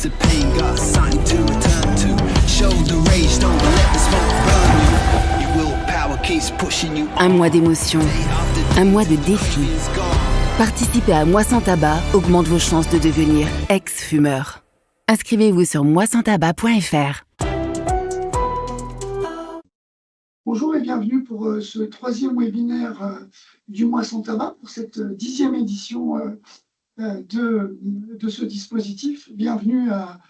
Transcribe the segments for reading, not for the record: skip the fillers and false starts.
the pain, got something to return to. Show the rage, don't let the smoke burn you. Your willpower keeps pushing you. Un mois d'émotion, un mois de défis. Participer à Mois sans tabac augmente vos chances de devenir ex-fumeur. Inscrivez-vous sur moissantsabat.fr. Bonjour et bienvenue pour ce troisième webinaire du Mois sans tabac, pour cette 10e édition de ce dispositif. Bienvenue à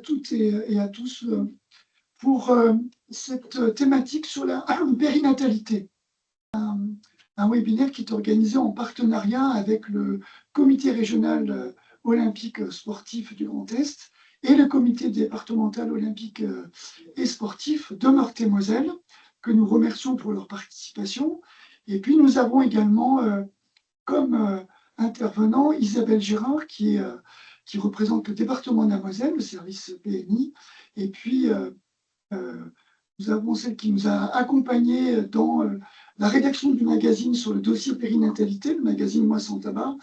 toutes et à tous pour cette thématique sur la périnatalité. Un webinaire qui est organisé en partenariat avec le comité régional olympique sportif du Grand Est et le comité départemental olympique et sportif de Meurthe-et-Moselle, que nous remercions pour leur participation. Et puis nous avons également comme intervenant Isabelle Gérard qui représente le département de la Moselle, le service PMI. Et puis nous avons celle qui nous a accompagnés dans la rédaction du magazine sur le dossier périnatalité, le magazine Mois sans tabac,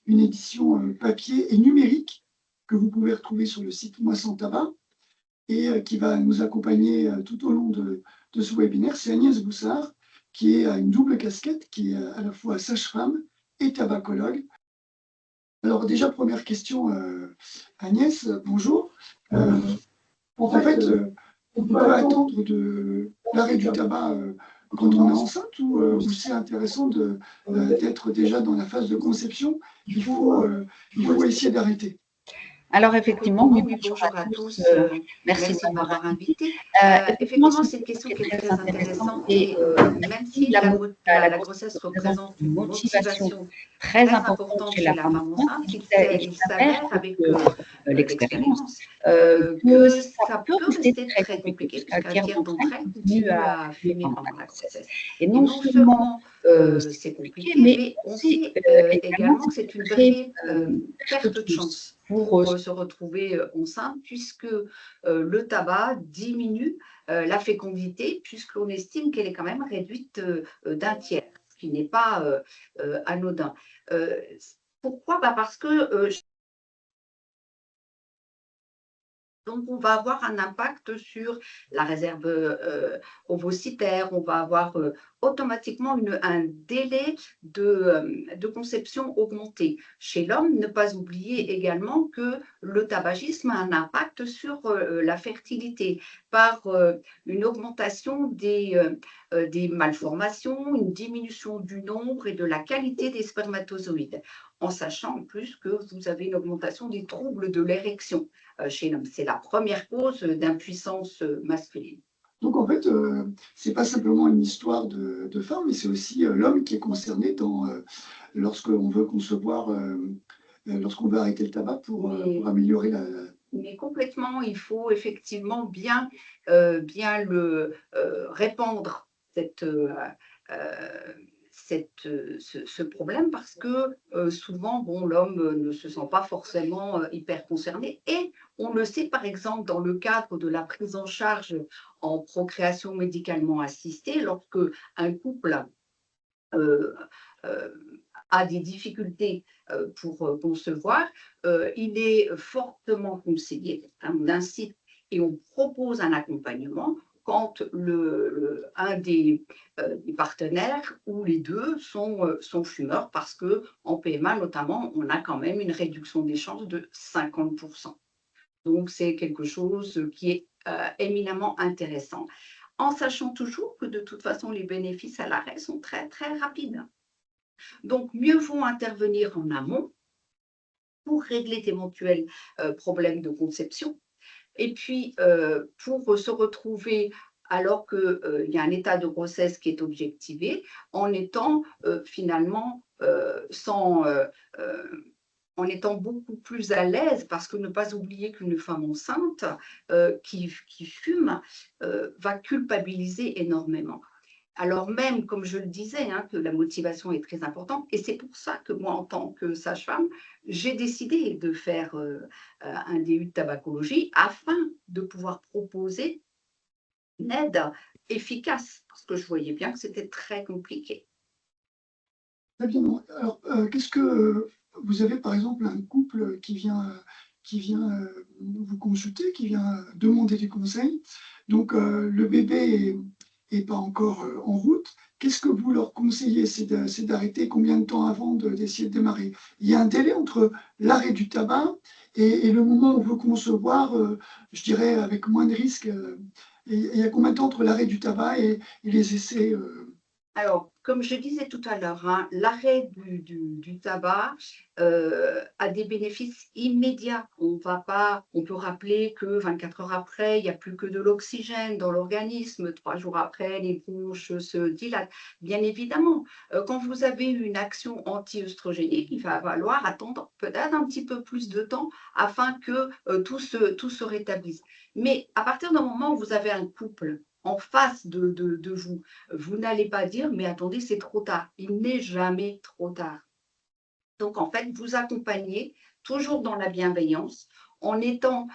une édition papier et numérique que vous pouvez retrouver sur le site Mois sans tabac et qui va nous accompagner tout au long de ce webinaire. C'est Agnès Boussard qui a une double casquette, qui est à la fois sage-femme et tabacologue. Alors déjà, première question, Agnès, bonjour. En fait, on peut attendre de l'arrêt du tabac quand on est enceinte ou c'est intéressant d'être déjà dans la phase de conception, il faut essayer d'arrêter? Alors effectivement, oui, bonjour à tous, merci de m'avoir invité. Effectivement, c'est une question qui est très intéressante et même si la grossesse représente une motivation très importante chez la femme enceinte, il s'avère avec l'expérience que ça peut rester très compliqué parce qu'un tiers d'entre elles continue à fumer pendant la grossesse. Et non seulement c'est compliqué, mais on sait également que c'est une vraie perte de chance pour se retrouver enceinte, puisque le tabac diminue la fécondité, puisqu'on estime qu'elle est quand même réduite d'un tiers, ce qui n'est pas anodin. Pourquoi? Parce que donc, on va avoir un impact sur la réserve ovocytaire, on va avoir automatiquement un délai de conception augmenté. Chez l'homme, ne pas oublier également que le tabagisme a un impact sur la fertilité par une augmentation des malformations, une diminution du nombre et de la qualité des spermatozoïdes, en sachant en plus que vous avez une augmentation des troubles de l'érection chez l'homme. C'est la première cause d'impuissance masculine. Donc en fait, ce n'est pas simplement une histoire de femme, mais c'est aussi l'homme qui est concerné lorsqu'on veut concevoir, lorsqu'on veut arrêter le tabac pour améliorer la… Mais complètement, il faut effectivement bien le répandre ce problème parce que souvent, l'homme ne se sent pas forcément hyper concerné. Et on le sait, par exemple, dans le cadre de la prise en charge en procréation médicalement assistée, lorsque un couple a des difficultés pour concevoir, il est fortement conseillé, on incite et on propose un accompagnement quand un des partenaires ou les deux sont fumeurs, parce qu'en PMA notamment, on a quand même une réduction des chances de 50%. Donc c'est quelque chose qui est éminemment intéressant, en sachant toujours que de toute façon les bénéfices à l'arrêt sont très très rapides. Donc mieux vaut intervenir en amont pour régler d'éventuels problèmes de conception. Et puis, pour se retrouver alors qu'il y a un état de grossesse qui est objectivé, en étant finalement en étant beaucoup plus à l'aise, parce que ne pas oublier qu'une femme enceinte qui fume va culpabiliser énormément. Alors même, comme je le disais, que la motivation est très importante. Et c'est pour ça que moi, en tant que sage-femme, j'ai décidé de faire un DU de tabacologie afin de pouvoir proposer une aide efficace, parce que je voyais bien que c'était très compliqué. Très bien. Alors, qu'est-ce que vous avez, par exemple, un couple qui vous consulter, qui vient demander des conseils. Donc, le bébé est pas encore en route. Qu'est-ce que vous leur conseillez? C'est d'arrêter combien de temps avant d'essayer de démarrer? Il y a un délai entre l'arrêt du tabac et le moment où on veut concevoir, je dirais, avec moins de risques. Et il y a combien de temps entre l'arrêt du tabac et les essais? Alors, comme je disais tout à l'heure, hein, l'arrêt du tabac a des bénéfices immédiats. On peut rappeler que 24 heures après, il n'y a plus que de l'oxygène dans l'organisme. 3 jours après, les bronches se dilatent. Bien évidemment, quand vous avez une action anti-œstrogénique, il va falloir attendre peut-être un petit peu plus de temps afin que tout se rétablisse. Mais à partir du moment où vous avez un couple en face de vous, vous n'allez pas dire, mais attendez, c'est trop tard. Il n'est jamais trop tard. Donc, en fait, vous accompagnez toujours dans la bienveillance, en étant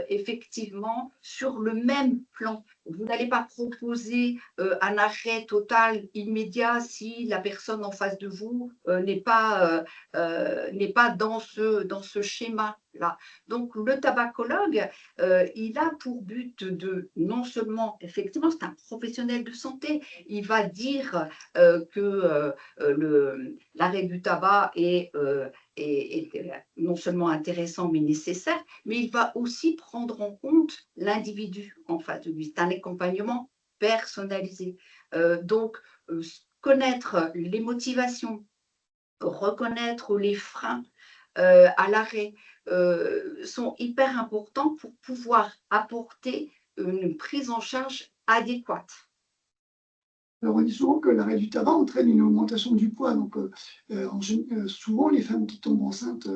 effectivement sur le même plan. Vous n'allez pas proposer un arrêt total immédiat si la personne en face de vous n'est pas dans ce schéma-là. Donc, le tabacologue, il a pour but de non seulement, effectivement, c'est un professionnel de santé, il va dire que l'arrêt du tabac est non seulement intéressant mais nécessaire, mais il va aussi prendre en compte l'individu en face de lui. C'est un accompagnement personnalisé. Donc, connaître les motivations, reconnaître les freins à l'arrêt sont hyper importants pour pouvoir apporter une prise en charge adéquate. Alors, on dit souvent que l'arrêt du tabac entraîne une augmentation du poids. Donc, souvent, les femmes qui tombent enceintes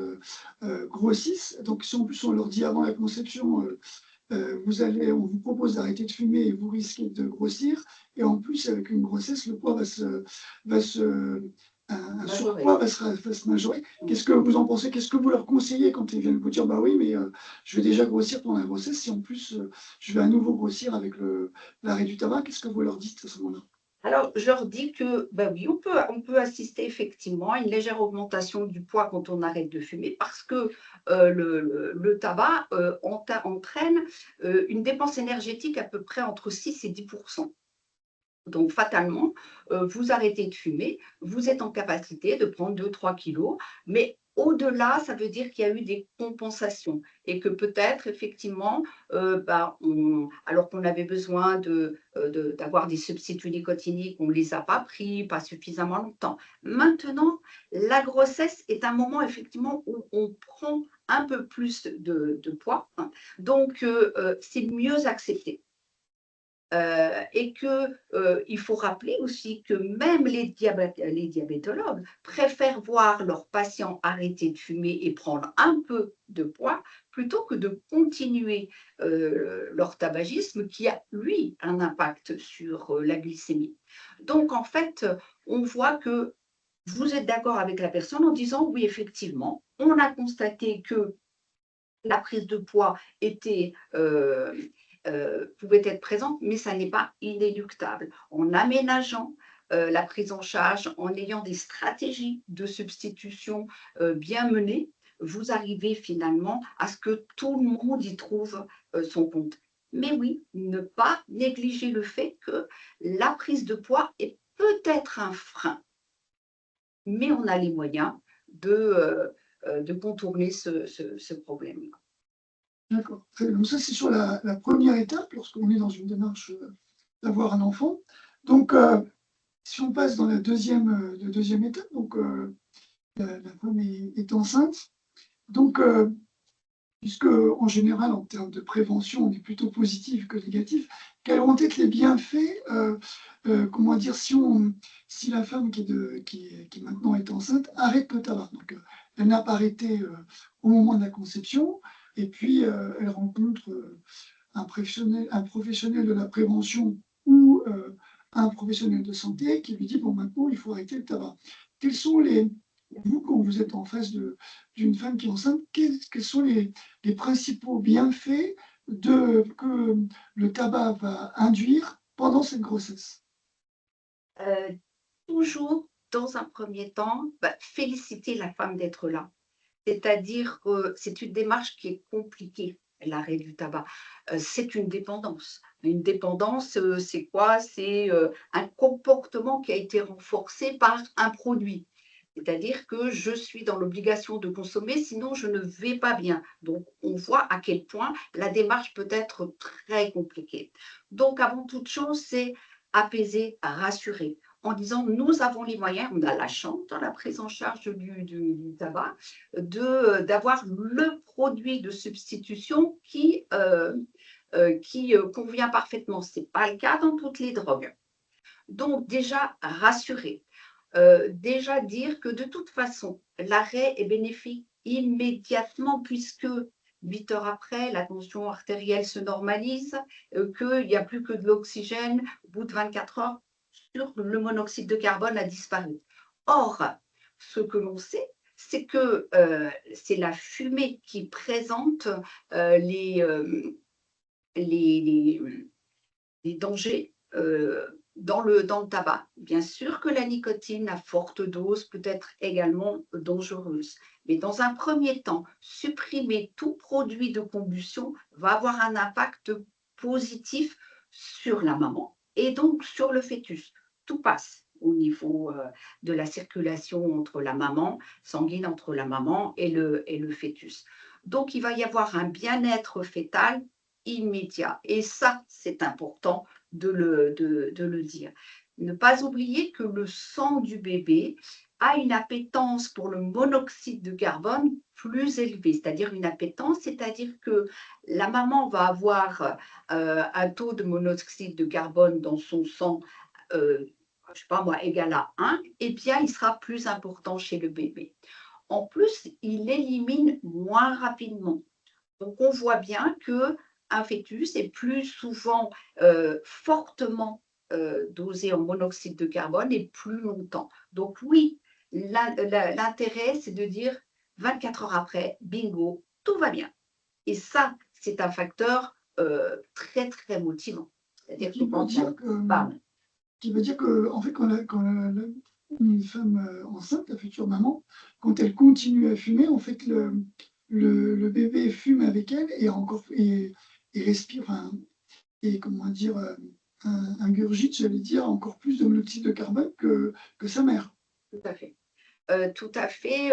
grossissent. Donc, si en plus on leur dit avant la conception, on vous propose d'arrêter de fumer et vous risquez de grossir. Et en plus, avec une grossesse, le poids un surpoids va se majorer. Qu'est-ce que vous en pensez? Qu'est-ce que vous leur conseillez quand ils viennent vous dire, bah oui, mais je vais déjà grossir pendant la grossesse, si en plus je vais à nouveau grossir avec l'arrêt du tabac, qu'est-ce que vous leur dites à ce moment-là? Alors, je leur dis que, ben oui, on peut assister effectivement à une légère augmentation du poids quand on arrête de fumer parce que le tabac entraîne une dépense énergétique à peu près entre 6 et 10%. Donc, fatalement, vous arrêtez de fumer, vous êtes en capacité de prendre 2-3 kilos, mais au-delà, ça veut dire qu'il y a eu des compensations et que peut-être, effectivement, alors qu'on avait besoin d'avoir des substituts nicotiniques, on ne les a pas pris, pas suffisamment longtemps. Maintenant, la grossesse est un moment, effectivement, où on prend un peu plus de poids, hein. Donc, c'est mieux accepté. Et qu'il faut rappeler aussi que même les diabétologues préfèrent voir leurs patients arrêter de fumer et prendre un peu de poids plutôt que de continuer leur tabagisme qui a, lui, un impact sur la glycémie. Donc, en fait, on voit que vous êtes d'accord avec la personne en disant, oui, effectivement, on a constaté que la prise de poids pouvait être présente, mais ça n'est pas inéluctable. En aménageant la prise en charge, en ayant des stratégies de substitution bien menées, vous arrivez finalement à ce que tout le monde y trouve son compte. Mais oui, ne pas négliger le fait que la prise de poids est peut-être un frein, mais on a les moyens de contourner ce problème-là. D'accord. Donc ça, c'est sur la première étape, lorsqu'on est dans une démarche d'avoir un enfant. Donc, si on passe dans la deuxième étape, donc la femme est enceinte. Donc, puisque en général, en termes de prévention, on est plutôt positif que négatif, quels vont être les bienfaits, comment dire, si la femme qui maintenant est enceinte arrête le tabac. Donc, elle n'a pas arrêté au moment de la conception, et puis elle rencontre un professionnel de la prévention ou un professionnel de santé qui lui dit, bon, maintenant, il faut arrêter le tabac. Quels sont vous, quand vous êtes en face d'une femme qui est enceinte, quels sont les principaux bienfaits que le tabac va induire pendant cette grossesse? Toujours, dans un premier temps, féliciter la femme d'être là. C'est-à-dire que c'est une démarche qui est compliquée, l'arrêt du tabac. C'est une dépendance. Une dépendance, c'est quoi? C'est, un comportement qui a été renforcé par un produit. C'est-à-dire que je suis dans l'obligation de consommer, sinon je ne vais pas bien. Donc on voit à quel point la démarche peut être très compliquée. Donc avant toute chose, c'est apaiser, rassurer, en disant: «Nous avons les moyens, on a la chance dans la prise en charge du tabac, d'avoir le produit de substitution qui convient parfaitement». Ce n'est pas le cas dans toutes les drogues. Donc déjà, rassurer, déjà dire que de toute façon, l'arrêt est bénéfique immédiatement puisque 8 heures après, la tension artérielle se normalise, qu'il n'y a plus que de l'oxygène. Au bout de 24 heures, le monoxyde de carbone a disparu. Or, ce que l'on sait, c'est que c'est la fumée qui présente les les dangers dans le tabac. Bien sûr que la nicotine à forte dose peut être également dangereuse, mais dans un premier temps, supprimer tout produit de combustion va avoir un impact positif sur la maman et donc sur le fœtus. Tout passe au niveau de la circulation entre la maman, sanguine entre la maman et le fœtus. Donc il va y avoir un bien-être fœtal immédiat. Et ça, c'est important de le dire. Ne pas oublier que le sang du bébé a une appétence pour le monoxyde de carbone plus élevée, c'est-à-dire une appétence, c'est-à-dire que la maman va avoir un taux de monoxyde de carbone dans son sang, je ne sais pas moi, égal à 1, et bien il sera plus important chez le bébé. En plus, il élimine moins rapidement. Donc, on voit bien qu'un fœtus est plus souvent fortement dosé en monoxyde de carbone et plus longtemps. Donc, oui, l'intérêt, c'est de dire 24 heures après, bingo, tout va bien. Et ça, c'est un facteur très, très motivant. C'est-à-dire que quand on parle, qui veut dire que, en fait, une femme enceinte, la future maman, quand elle continue à fumer, en fait, le bébé fume avec elle et respire, enfin, et comment dire, ingurgite, j'allais dire, encore plus de monoxyde de carbone que sa mère. tout à fait. Tout à fait.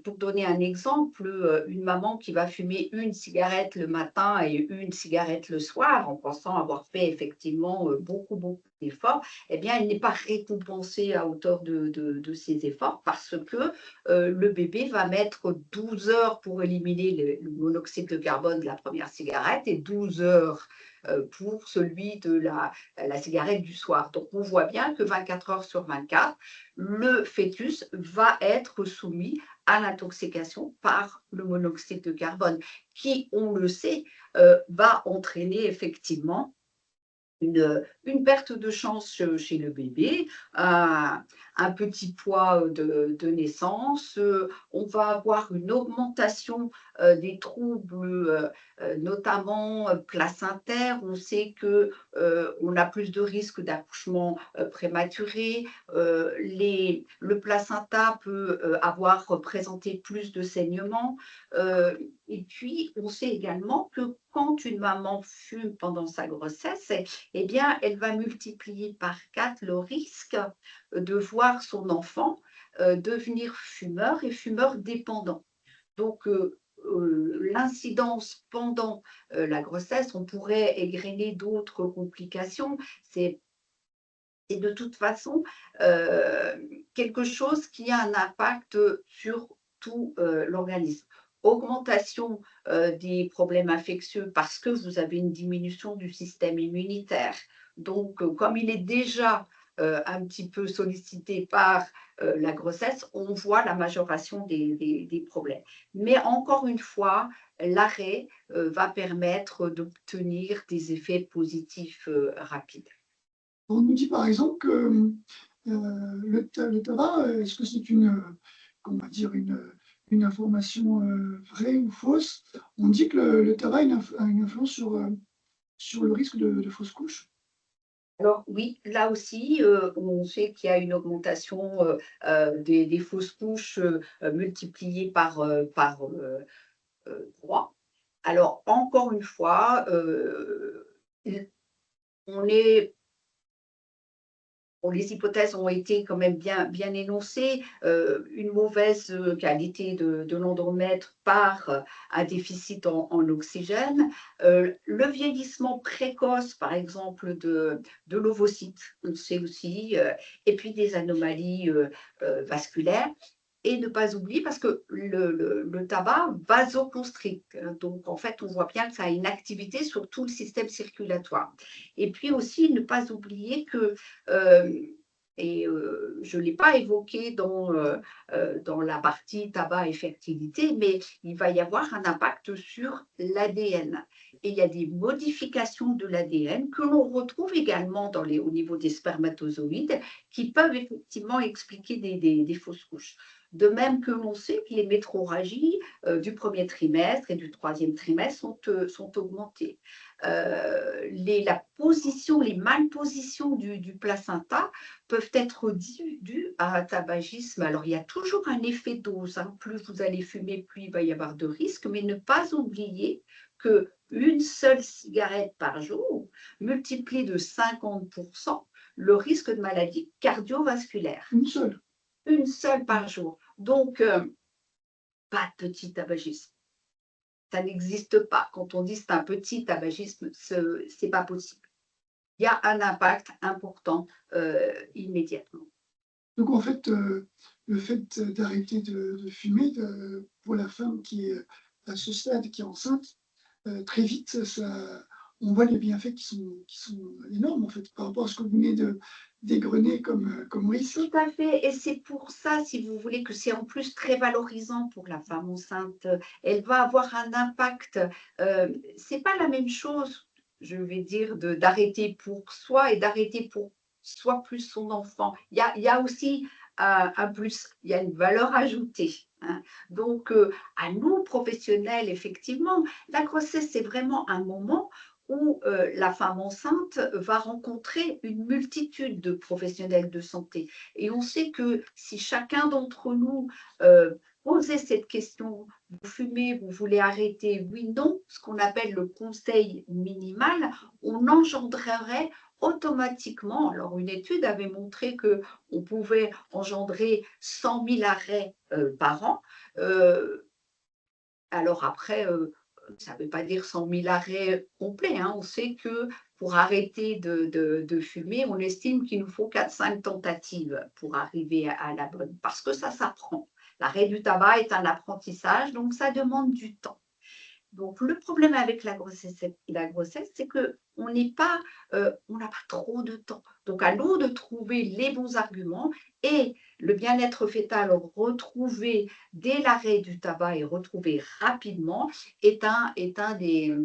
Pour donner un exemple, une maman qui va fumer une cigarette le matin et une cigarette le soir, en pensant avoir fait effectivement beaucoup, beaucoup d'efforts, eh bien, elle n'est pas récompensée à hauteur de ses efforts parce que le bébé va mettre 12 heures pour éliminer le monoxyde de carbone de la première cigarette et 12 heures pour celui de la cigarette du soir. Donc, on voit bien que 24 heures sur 24, le fœtus va être soumis à l'intoxication par le monoxyde de carbone, qui, on le sait, va entraîner effectivement une perte de chance chez le bébé, un petit poids de naissance, on va avoir une augmentation des troubles, notamment placentaires. On sait qu'on a plus de risques d'accouchement prématuré. Le placenta peut avoir présenté plus de saignements. Et puis, on sait également que quand une maman fume pendant sa grossesse, eh bien, elle va multiplier par 4 le risque de voir son enfant devenir fumeur et fumeur dépendant. Donc, l'incidence pendant la grossesse, on pourrait égrener d'autres complications. C'est de toute façon quelque chose qui a un impact sur tout l'organisme. Augmentation des problèmes infectieux parce que vous avez une diminution du système immunitaire. Donc, comme il est déjà un petit peu sollicité par la grossesse, on voit la majoration des problèmes. Mais encore une fois, l'arrêt va permettre d'obtenir des effets positifs rapides. On nous dit par exemple que le tabac, est-ce que c'est comment dire, une information vraie ou fausse? On dit que le tabac a une influence sur le risque de fausse couche. Alors oui, là aussi, on sait qu'il y a une augmentation, des fausses couches, multipliées par 3. Alors encore une fois, il on est bon, les hypothèses ont été quand même bien énoncées. Une mauvaise, qualité de l'endomètre par, un déficit en oxygène. Le vieillissement précoce, par exemple, de l'ovocyte, on le sait aussi, et puis des anomalies, vasculaires. Et ne pas oublier parce que le tabac vasoconstricte, donc en fait, on voit bien que ça a une activité sur tout le système circulatoire. Et puis aussi, ne pas oublier que, hem et je ne l'ai pas évoqué dans la partie tabac et fertilité, mais il va y avoir un impact sur l'ADN. Et il y a des modifications de l'ADN que l'on retrouve également au niveau des spermatozoïdes qui peuvent effectivement expliquer des fausses couches. De même que l'on sait que les métrorragies du premier trimestre et du troisième trimestre sont augmentées. La position, les malpositions du placenta peuvent être dues à un tabagisme. Alors, il y a toujours un effet dose, hein. Plus vous allez fumer, plus il va y avoir de risques, mais ne pas oublier qu'une seule cigarette par jour multiplie de 50% le risque de maladie cardiovasculaire. Une seule. Une seule par jour. Donc, pas de petit tabagisme. Ça n'existe pas. Quand on dit c'est un petit tabagisme, c'est pas possible. Il y a un impact important immédiatement. Donc en fait, le fait d'arrêter de fumer, pour la femme qui est à ce stade, qui est enceinte, très vite, on voit les bienfaits qui sont énormes en fait, par rapport à ce que vous venez d'égrener comme risque. Tout à fait, et c'est pour ça, si vous voulez, que c'est en plus très valorisant pour la femme enceinte. Elle va avoir un impact. C'est pas la même chose, je vais dire, d'arrêter pour soi et d'arrêter pour soi plus son enfant. Il y a aussi un plus, il y a une valeur ajoutée, hein. Donc, à nous, professionnels, effectivement, la grossesse, c'est vraiment un moment où la femme enceinte va rencontrer une multitude de professionnels de santé. Et on sait que si chacun d'entre nous posait cette question, vous fumez, vous voulez arrêter, oui, non, ce qu'on appelle le conseil minimal, on engendrerait automatiquement, alors une étude avait montré qu'on pouvait engendrer 100 000 arrêts par an. Alors après, ça ne veut pas dire 100 000 arrêts complets, hein. On sait que pour arrêter de fumer, on estime qu'il nous faut 4-5 tentatives pour arriver à la bonne, parce que ça s'apprend. L'arrêt du tabac est un apprentissage, donc ça demande du temps. Donc le problème avec la grossesse, c'est qu'on n'est pas, on n'a pas trop de temps. Donc à nous de trouver les bons arguments et le bien-être fœtal retrouvé dès l'arrêt du tabac et retrouvé rapidement est un des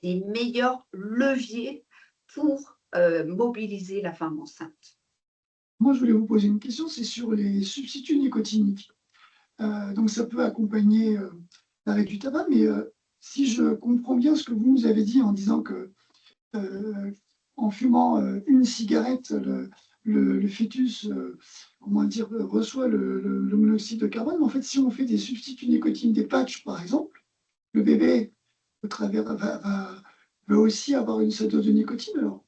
meilleurs leviers pour, mobiliser la femme enceinte. Moi, je voulais vous poser une question, c'est sur les substituts nicotiniques. Donc ça peut accompagner, l'arrêt du tabac, mais, si je comprends bien ce que vous nous avez dit en disant que, en fumant, une cigarette, le fœtus, comment dire, reçoit le monoxyde de carbone. Mais en fait, si on fait des substituts nicotine, des patchs par exemple, le bébé au travers va aussi avoir une seule dose de nicotine alors?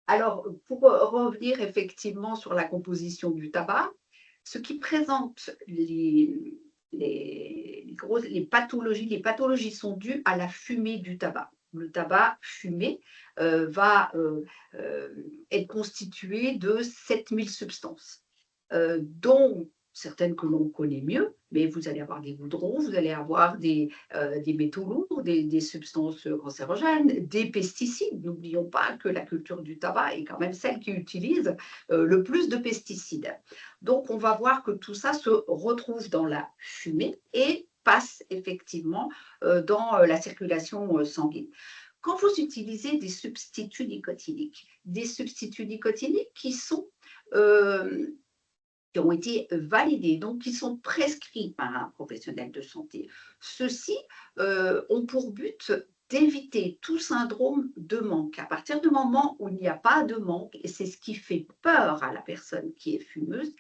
Alors, pour revenir effectivement sur la composition du tabac, ce qui présente les pathologies sont dues à la fumée du tabac. Le tabac fumé va être constitué de 7000 substances, dont certaines que l'on connaît mieux, mais vous allez avoir des goudrons, vous allez avoir des métaux lourds, des substances cancérogènes, des pesticides. N'oublions pas que la culture du tabac est quand même celle qui utilise le plus de pesticides. Donc, on va voir que tout ça se retrouve dans la fumée et passe effectivement dans la circulation sanguine. Quand vous utilisez des substituts nicotiniques euh, qui ont été validés, donc qui sont prescrits par un professionnel de santé. Ceux-ci ont pour but d'éviter tout syndrome de manque. À partir du moment où il n'y a pas de manque, et c'est ce qui fait peur à la personne qui est fumeuse,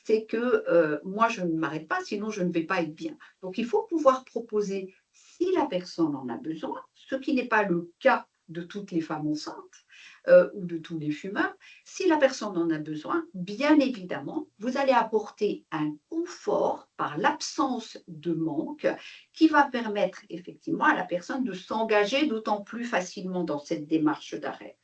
c'est que moi, je ne m'arrête pas, sinon je ne vais pas être bien. Donc, il faut pouvoir proposer, si la personne en a besoin, ce qui n'est pas le cas de toutes les femmes enceintes ou de tous les fumeurs, si la personne en a besoin, bien évidemment, vous allez apporter un confort par l'absence de manque qui va permettre effectivement à la personne de s'engager d'autant plus facilement dans cette démarche d'arrêt.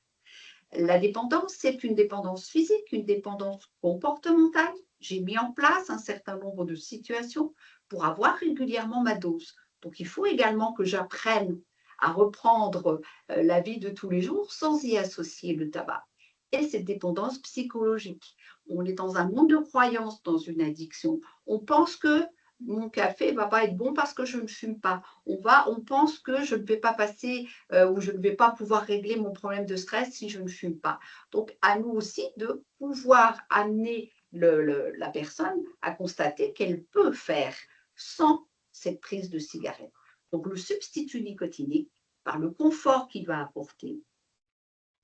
La dépendance, c'est une dépendance physique, une dépendance comportementale. J'ai mis en place un certain nombre de situations pour avoir régulièrement ma dose. Donc, il faut également que j'apprenne à reprendre la vie de tous les jours sans y associer le tabac. Et cette dépendance psychologique. On est dans un monde de croyances, dans une addiction. On pense que mon café ne va pas être bon parce que je ne fume pas. On pense que je ne vais pas passer ou je ne vais pas pouvoir régler mon problème de stress si je ne fume pas. Donc, à nous aussi de pouvoir amener la personne à constater qu'elle peut faire sans cette prise de cigarette. Donc, le substitut nicotinique, par le confort qu'il va apporter,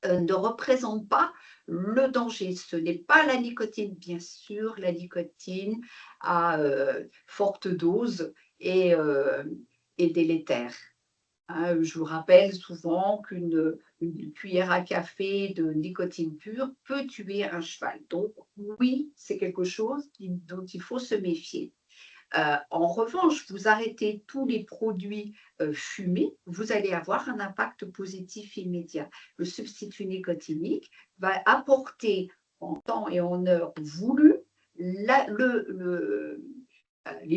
ne représente pas le danger. Ce n'est pas la nicotine, bien sûr, la nicotine à forte dose et délétère. Hein, je vous rappelle souvent qu'une cuillère à café de nicotine pure peut tuer un cheval. Donc oui, c'est quelque chose dont il faut se méfier. En revanche, vous arrêtez tous les produits fumés, vous allez avoir un impact positif immédiat. Le substitut nicotinique va apporter en temps et en heure voulu les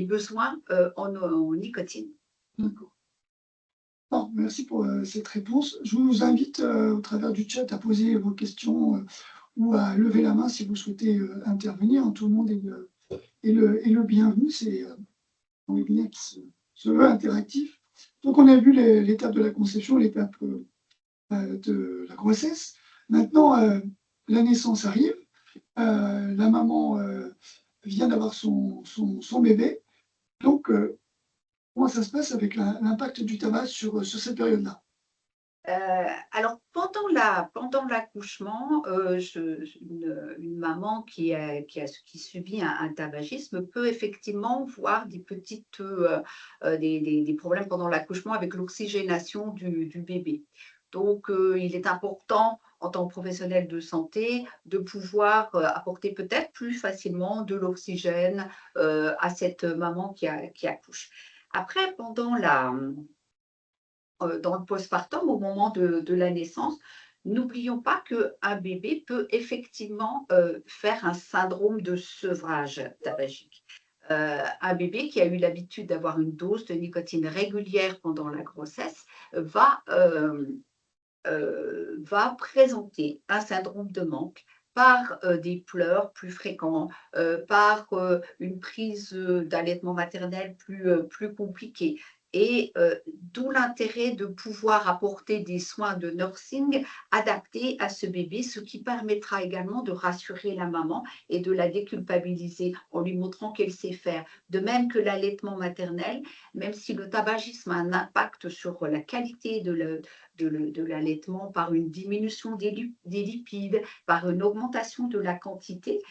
besoins en nicotine. D'accord. Bon, merci pour cette réponse. Je vous invite au travers du chat à poser vos questions ou à lever la main si vous souhaitez intervenir. Tout le monde est le bienvenu. C'est un webinaire qui se veut interactif. Donc, on a vu l'étape de la conception, l'étape de la grossesse. Maintenant, la naissance arrive. La maman vient d'avoir son bébé. Donc, comment ça se passe avec l'impact du tabac sur cette période-là? Alors, pendant l'accouchement, une maman qui subit un tabagisme peut effectivement voir des des problèmes pendant l'accouchement avec l'oxygénation du bébé. Donc, il est important, en tant que professionnel de santé, de pouvoir apporter peut-être plus facilement de l'oxygène à cette maman qui accouche. Après, dans le postpartum, au moment de la naissance, n'oublions pas qu'un bébé peut effectivement faire un syndrome de sevrage tabagique. Un bébé qui a eu l'habitude d'avoir une dose de nicotine régulière pendant la grossesse va présenter un syndrome de manque par des pleurs plus fréquents, par une prise d'allaitement maternel plus compliquée. Et d'où l'intérêt de pouvoir apporter des soins de nursing adaptés à ce bébé, ce qui permettra également de rassurer la maman et de la déculpabiliser en lui montrant qu'elle sait faire. De même que l'allaitement maternel, même si le tabagisme a un impact sur la qualité de l'allaitement par une diminution des lipides, par une augmentation de la quantité,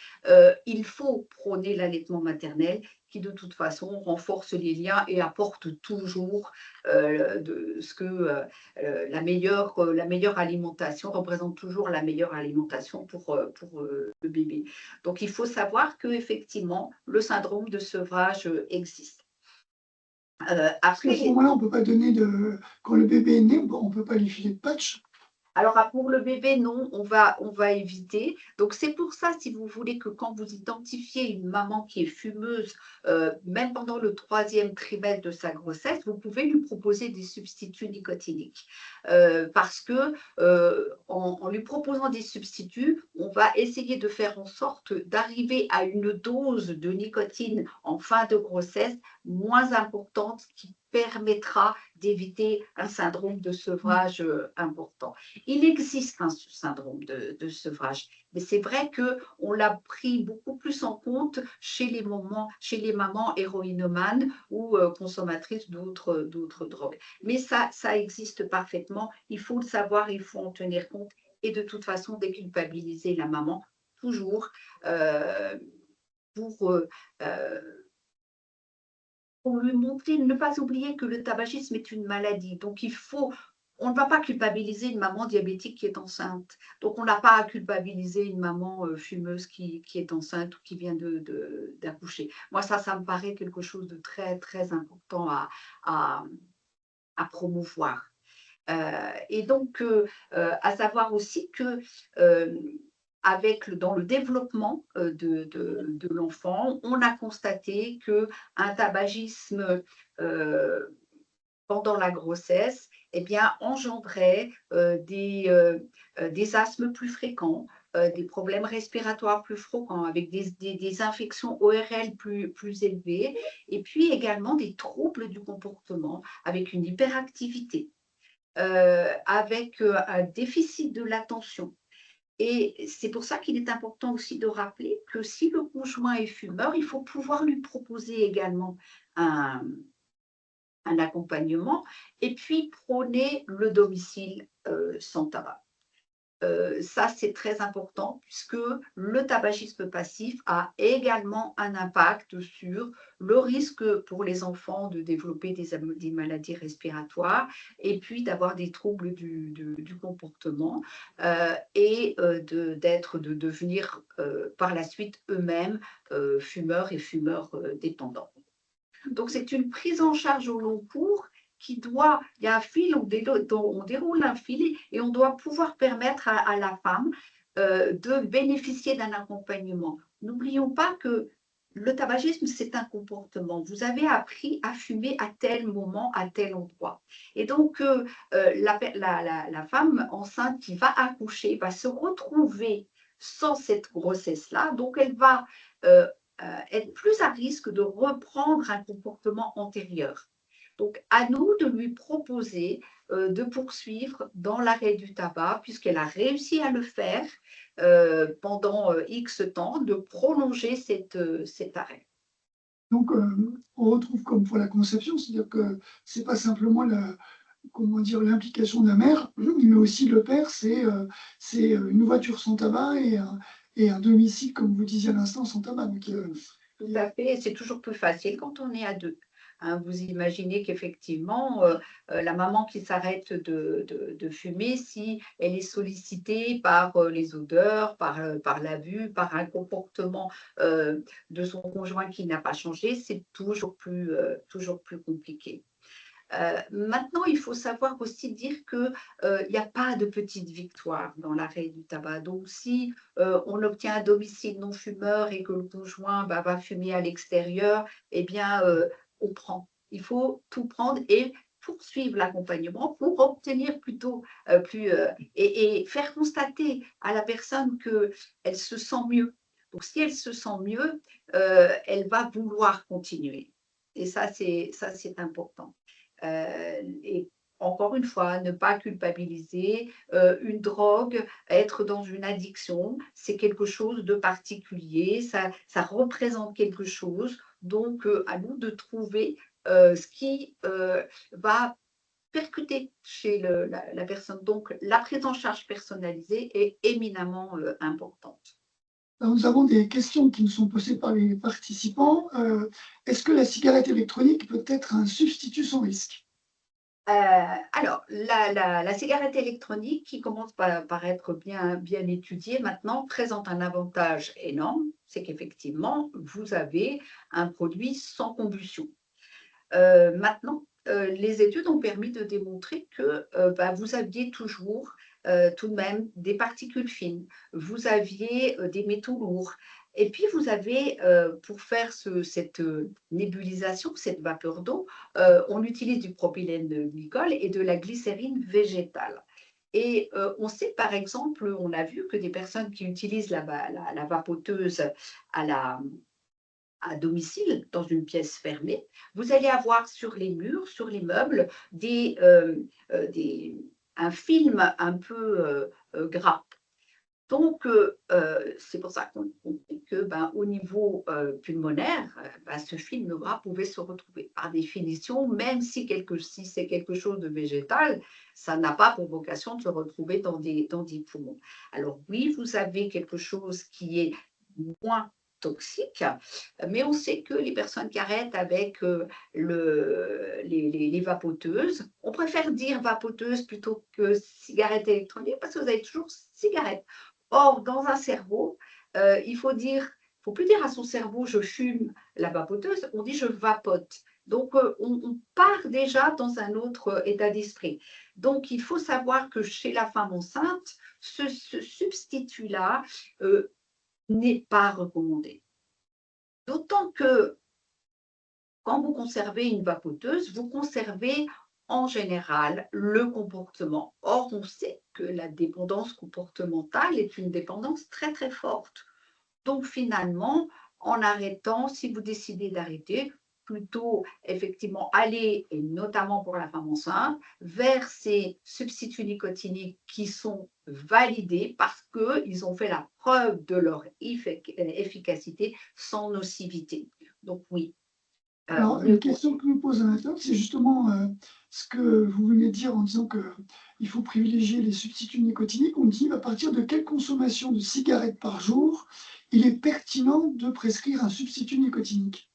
il faut prôner l'allaitement maternel qui de toute façon renforce les liens et apporte toujours la meilleure alimentation, représente toujours la meilleure alimentation pour le bébé. Donc il faut savoir qu'effectivement, le syndrome de sevrage existe. Parce qu'à ce moment-là, on ne peut pas donner quand le bébé est né, on ne peut pas lui filer de patch. Alors, pour le bébé, non, on va éviter. Donc, c'est pour ça, si vous voulez, que quand vous identifiez une maman qui est fumeuse, même pendant le 3e trimestre de sa grossesse, vous pouvez lui proposer des substituts nicotiniques. Parce que en lui proposant des substituts, on va essayer de faire en sorte d'arriver à une dose de nicotine en fin de grossesse moins importante qui permettra d'éviter un syndrome de sevrage important. Il existe un syndrome de sevrage, mais c'est vrai qu'on l'a pris beaucoup plus en compte chez chez les mamans héroïnomanes ou consommatrices d'autres drogues. Mais ça existe parfaitement, il faut le savoir, il faut en tenir compte et de toute façon déculpabiliser la maman toujours euh, pour pour lui montrer, ne pas oublier que le tabagisme est une maladie. Donc, on ne va pas culpabiliser une maman diabétique qui est enceinte. Donc, on n'a pas à culpabiliser une maman fumeuse qui est enceinte ou qui vient d'accoucher. Moi, ça me paraît quelque chose de très, très important à, à promouvoir. Et donc, à savoir aussi que dans le développement de l'enfant, on a constaté qu'un tabagisme euh, pendant la grossesse eh bien, engendrait des asthmes plus fréquents, des problèmes respiratoires plus fréquents, avec des infections ORL plus élevées, et puis également des troubles du comportement, avec une hyperactivité, avec un déficit de l'attention. Et c'est pour ça qu'il est important aussi de rappeler que si le conjoint est fumeur, il faut pouvoir lui proposer également un, un accompagnement et puis prôner le domicile sans tabac. Ça, c'est très important puisque le tabagisme passif a également un impact sur le risque pour les enfants de développer des maladies respiratoires et puis d'avoir des troubles du comportement et de devenir par la suite eux-mêmes fumeurs et fumeurs dépendants. Donc, c'est une prise en charge au long cours il y a un fil, on déroule un fil et on doit pouvoir permettre à la femme de bénéficier d'un accompagnement. N'oublions pas que le tabagisme, c'est un comportement. Vous avez appris à fumer à tel moment, à tel endroit. Et donc, la femme enceinte qui va accoucher va se retrouver sans cette grossesse-là. Donc, elle va être plus à risque de reprendre un comportement antérieur. Donc, à nous de lui proposer de poursuivre dans l'arrêt du tabac, puisqu'elle a réussi à le faire pendant X temps, de prolonger cet arrêt. Donc, on retrouve comme pour la conception, c'est-à-dire que ce n'est pas simplement l'implication de la mère, mais aussi le père, c'est une voiture sans tabac et un domicile, comme vous disiez à l'instant, sans tabac. Donc, tout à fait, c'est toujours plus facile quand on est à deux. Hein, vous imaginez qu'effectivement, la maman qui s'arrête de fumer, si elle est sollicitée par les odeurs, par la vue, par un comportement de son conjoint qui n'a pas changé, c'est toujours plus compliqué. Maintenant, il faut savoir aussi dire qu'il n'y a pas de petite victoire dans l'arrêt du tabac. Donc, si on obtient un domicile non fumeur et que le conjoint va fumer à l'extérieur, eh bien, on prend. Il faut tout prendre et poursuivre l'accompagnement pour obtenir plutôt et faire constater à la personne qu'elle se sent mieux. Donc, si elle se sent mieux, elle va vouloir continuer. Et ça, c'est important. Et encore une fois, ne pas culpabiliser. Une drogue, être dans une addiction, c'est quelque chose de particulier, ça représente quelque chose. Donc, à nous de trouver ce qui va percuter chez la personne. Donc, la prise en charge personnalisée est éminemment importante. Alors, nous avons des questions qui nous sont posées par les participants. Est-ce que la cigarette électronique peut être un substitut sans risque? Alors, la cigarette électronique, qui commence par être bien étudiée maintenant, présente un avantage énorme, c'est qu'effectivement, vous avez un produit sans combustion. Maintenant, les études ont permis de démontrer que vous aviez toujours tout de même des particules fines, vous aviez des métaux lourds, et puis vous avez, pour faire cette nébulisation, cette vapeur d'eau, on utilise du propylène de glycol et de la glycérine végétale. Et on sait par exemple, on a vu que des personnes qui utilisent la vapoteuse à à domicile, dans une pièce fermée, vous allez avoir sur les murs, sur les meubles, un film un peu gras. Donc, c'est pour ça qu'on dit que, au niveau pulmonaire, ce film gras pouvait se retrouver. Par définition, même si c'est quelque chose de végétal, ça n'a pas pour vocation de se retrouver dans des poumons. Alors oui, vous avez quelque chose qui est moins toxique, mais on sait que les personnes qui arrêtent avec les vapoteuses, on préfère dire vapoteuse plutôt que cigarette électronique parce que vous avez toujours cigarette. Or, dans un cerveau, il faut plus dire à son cerveau je fume la vapoteuse, on dit je vapote. Donc, on part déjà dans un autre état d'esprit. Donc, il faut savoir que chez la femme enceinte, ce substitut-là n'est pas recommandé. D'autant que quand vous conservez une vapoteuse, vous conservez en général le comportement. Or, on sait que la dépendance comportementale est une dépendance très très forte. Donc finalement, en arrêtant, si vous décidez d'arrêter, plutôt effectivement aller, et notamment pour la femme enceinte, vers ces substituts nicotiniques qui sont validés parce qu'ils ont fait la preuve de leur efficacité sans nocivité. Donc oui. Alors, une question que me pose un internaute, c'est justement ce que vous venez de dire en disant qu'il faut privilégier les substituts nicotiniques. On dit à partir de quelle consommation de cigarettes par jour il est pertinent de prescrire un substitut nicotinique?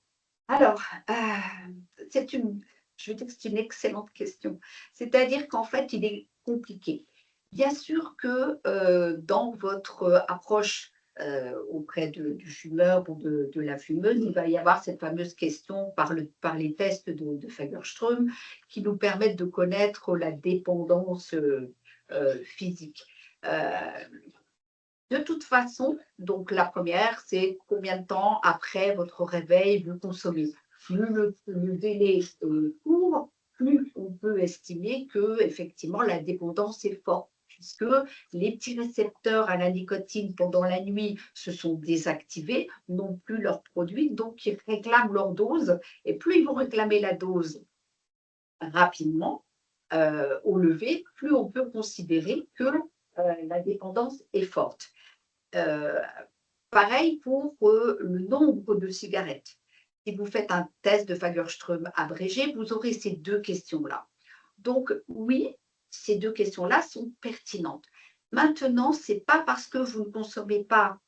Alors, je vais dire que c'est une excellente question. C'est-à-dire qu'en fait, il est compliqué. Bien sûr que dans votre approche auprès du fumeur ou de la fumeuse, il va y avoir cette fameuse question par les tests de Fagerström qui nous permettent de connaître la dépendance physique. De toute façon, donc la première, c'est combien de temps après votre réveil vous consommez. Plus le délai est court, plus on peut estimer que effectivement la dépendance est forte, puisque les petits récepteurs à la nicotine pendant la nuit se sont désactivés, n'ont plus leur produit, donc ils réclament leur dose. Et plus ils vont réclamer la dose rapidement au lever, plus on peut considérer que la dépendance est forte. Pareil pour le nombre de cigarettes. Si vous faites un test de Fagerström abrégé, vous aurez ces deux questions-là. Donc oui, ces deux questions-là sont pertinentes. Maintenant, ce n'est pas parce que vous ne consommez pas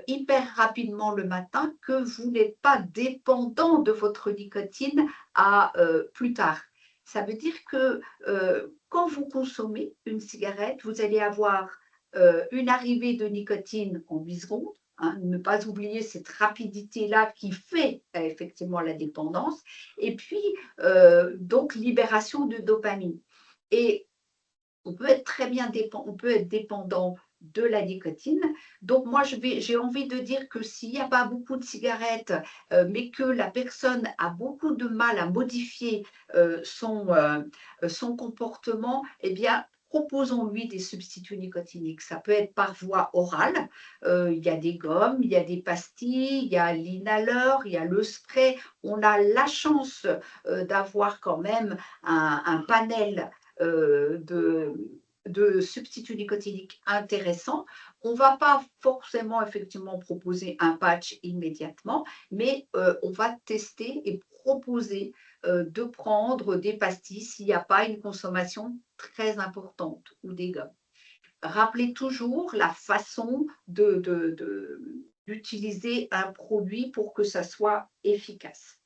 hyper rapidement le matin que vous n'êtes pas dépendant de votre nicotine à plus tard. Ça veut dire que quand vous consommez une cigarette, vous allez avoir une arrivée de nicotine en 8 secondes, ne pas oublier cette rapidité-là qui fait effectivement la dépendance, et puis donc libération de dopamine. Et on peut être très bien on peut être dépendant de la nicotine. Donc moi, j'ai envie de dire que s'il n'y a pas beaucoup de cigarettes, mais que la personne a beaucoup de mal à modifier son comportement, eh bien, proposons-lui des substituts nicotiniques. Ça peut être par voie orale. Il y a des gommes, il y a des pastilles, il y a l'inhaleur, il y a le spray. On a la chance d'avoir quand même un panel de substituts nicotiniques intéressants. On ne va pas forcément effectivement proposer un patch immédiatement, mais on va tester et proposer de prendre des pastilles s'il n'y a pas une consommation très importante ou des gommes. Rappelez toujours la façon d'utiliser un produit pour que ça soit efficace.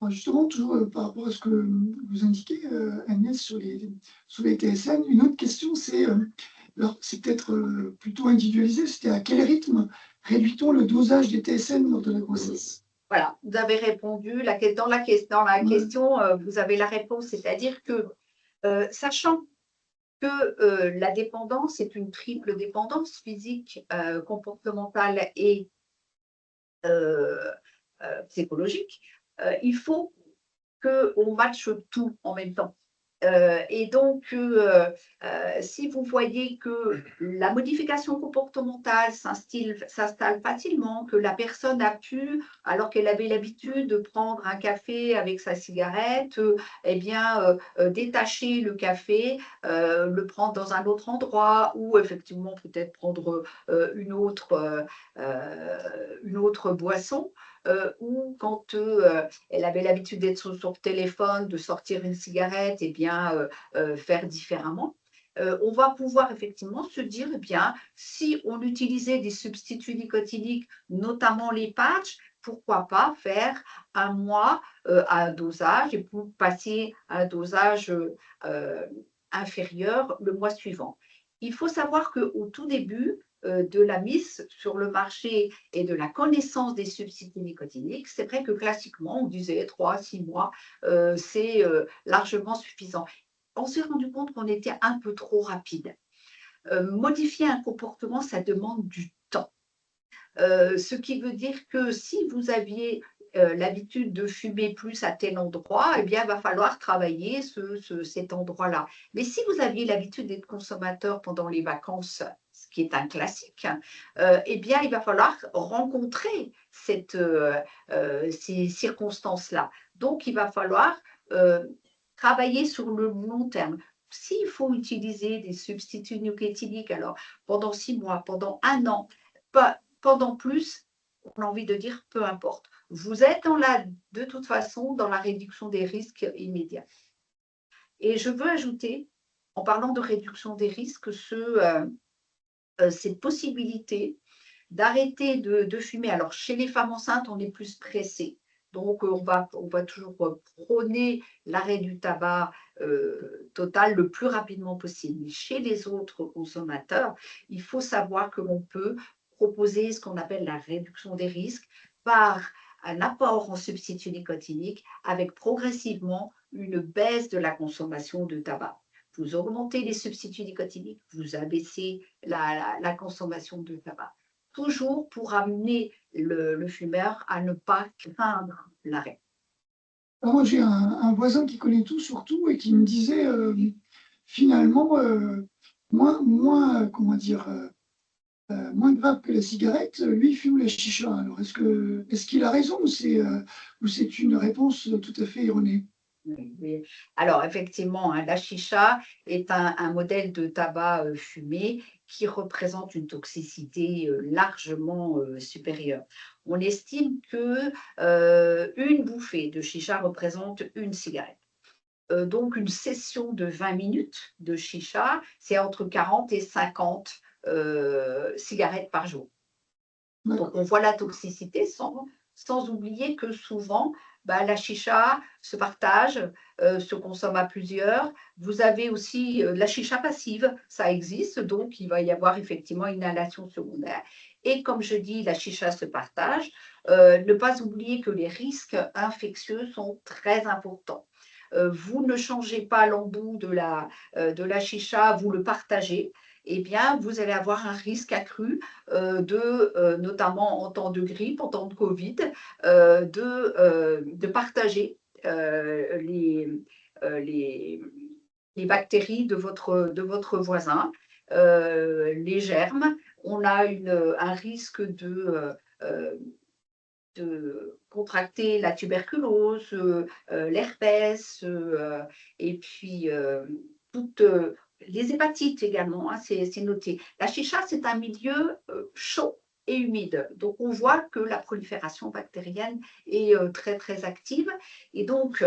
Justement, toujours par rapport à ce que vous indiquez, Agnès, sur les TSN, une autre question, c'est, alors c'est peut-être plutôt individualisé, c'était à quel rythme réduit-on le dosage des TSN lors de la grossesse? Voilà, vous avez répondu. Dans la question, vous avez la réponse, c'est-à-dire que, sachant que la dépendance est une triple dépendance physique, comportementale et psychologique, il faut qu'on matche tout en même temps. Et donc, si vous voyez que la modification comportementale s'installe facilement, que la personne a pu, alors qu'elle avait l'habitude de prendre un café avec sa cigarette, eh bien, détacher le café, le prendre dans un autre endroit ou effectivement peut-être prendre une autre boisson, ou quand elle avait l'habitude d'être sur son téléphone, de sortir une cigarette, et bien, faire différemment. On va pouvoir effectivement se dire, eh bien, si on utilisait des substituts nicotiniques, notamment les patchs, pourquoi pas faire un mois à un dosage et pour passer à un dosage inférieur le mois suivant. Il faut savoir qu'au tout début de la mise sur le marché et de la connaissance des substituts nicotiniques, c'est vrai que classiquement, on disait 3 à 6 mois, c'est largement suffisant. On s'est rendu compte qu'on était un peu trop rapide. Modifier un comportement, ça demande du temps. Ce qui veut dire que si vous aviez l'habitude de fumer plus à tel endroit, eh bien, il va falloir travailler cet endroit-là. Mais si vous aviez l'habitude d'être consommateur pendant les vacances, ce qui est un classique, eh bien, il va falloir rencontrer ces circonstances-là. Donc, il va falloir travailler sur le long terme. S'il faut utiliser des substituts nicotiniques, alors pendant 6 mois, pendant 1 an, pendant plus, on a envie de dire peu importe. Vous êtes de toute façon dans la réduction des risques immédiats. Et je veux ajouter, en parlant de réduction des risques, cette possibilité d'arrêter de fumer. Alors, chez les femmes enceintes, on est plus pressé. Donc, on va toujours prôner l'arrêt du tabac total le plus rapidement possible. Mais chez les autres consommateurs, il faut savoir que l'on peut proposer ce qu'on appelle la réduction des risques par un apport en substitut nicotinique avec progressivement une baisse de la consommation de tabac. Vous augmentez les substituts nicotiniques, vous abaissez la consommation de tabac. Toujours pour amener le fumeur à ne pas craindre l'arrêt. Alors moi, j'ai un voisin qui connaît tout sur tout et qui me disait finalement, comment dire, moins grave que la cigarette, lui, il fume la chicha. Alors, est-ce qu'il a raison ou c'est une réponse tout à fait erronée? Oui, oui. Alors effectivement, hein, la chicha est un modèle de tabac fumé qui représente une toxicité largement supérieure. On estime que une bouffée de chicha représente une cigarette. Donc une session de 20 minutes de chicha, c'est entre 40 et 50 cigarettes par jour. Donc, on voit la toxicité sans oublier que souvent, la chicha se partage, se consomme à plusieurs. Vous avez aussi la chicha passive, ça existe, donc il va y avoir effectivement une inhalation secondaire. Et comme je dis, la chicha se partage. Ne pas oublier que les risques infectieux sont très importants. Vous ne changez pas l'embout de la chicha, vous le partagez, eh bien, vous allez avoir un risque accru notamment en temps de grippe, en temps de Covid, de partager les bactéries de votre voisin, les germes. On a un risque de contracter la tuberculose, l'herpès, et puis toutes les hépatites également, hein, c'est noté. La chicha, c'est un milieu chaud et humide. Donc, on voit que la prolifération bactérienne est très, très active. Et donc,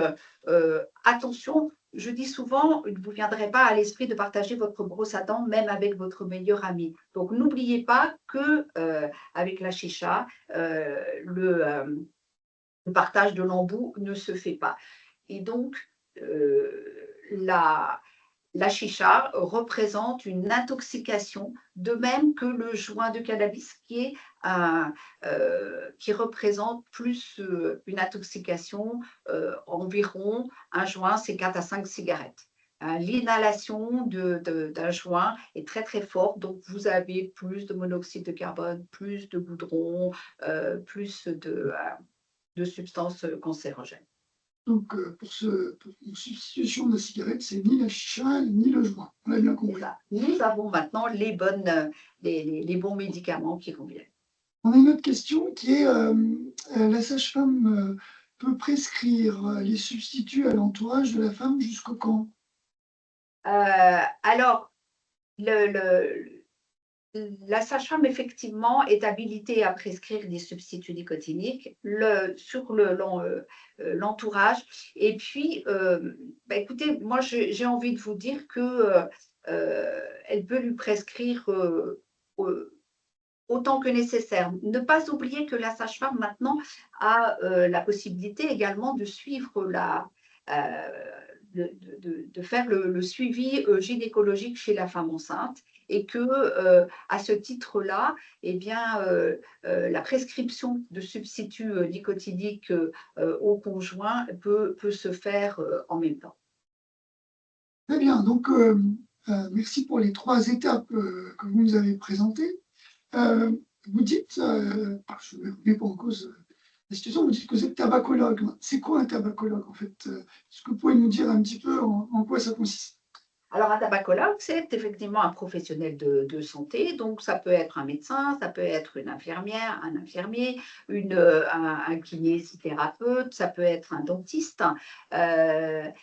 attention, je dis souvent, il ne vous viendrait pas à l'esprit de partager votre brosse à dents, même avec votre meilleur ami. Donc, n'oubliez pas que avec la chicha, le partage de l'embout ne se fait pas. Et donc, la chicha représente une intoxication, de même que le joint de cannabis qui représente plus une intoxication, environ un joint, c'est 4 à 5 cigarettes. L'inhalation d'un joint est très très forte, donc vous avez plus de monoxyde de carbone, plus de goudron, plus de substances cancérogènes. Donc, pour une substitution de la cigarette, c'est ni la chicha ni le joint. On a bien compris. Voilà. Nous avons maintenant les bons médicaments qui conviennent. On a une autre question qui est la sage-femme peut prescrire les substituts à l'entourage de la femme jusqu'au quand? Alors, la sage-femme, effectivement, est habilitée à prescrire des substituts nicotiniques sur l'entourage. Et puis, écoutez, moi, j'ai envie de vous dire que elle peut lui prescrire autant que nécessaire. Ne pas oublier que la sage-femme, maintenant, a la possibilité également de suivre de faire le suivi gynécologique chez la femme enceinte et que, à ce titre-là, eh bien, la prescription de substituts nicotiniques au conjoint peut se faire en même temps. Très bien. Donc, merci pour les 3 étapes que vous nous avez présentées. Vous dites, je ne remets pas en cause la situation, vous dites que vous êtes tabacologue. C'est quoi un tabacologue en fait? Est-ce que vous pouvez nous dire un petit peu en quoi ça consiste? Alors, un tabacologue, c'est effectivement un professionnel de santé. Donc, ça peut être un médecin, ça peut être une infirmière, un infirmier, un kinésithérapeute, ça peut être un dentiste, ça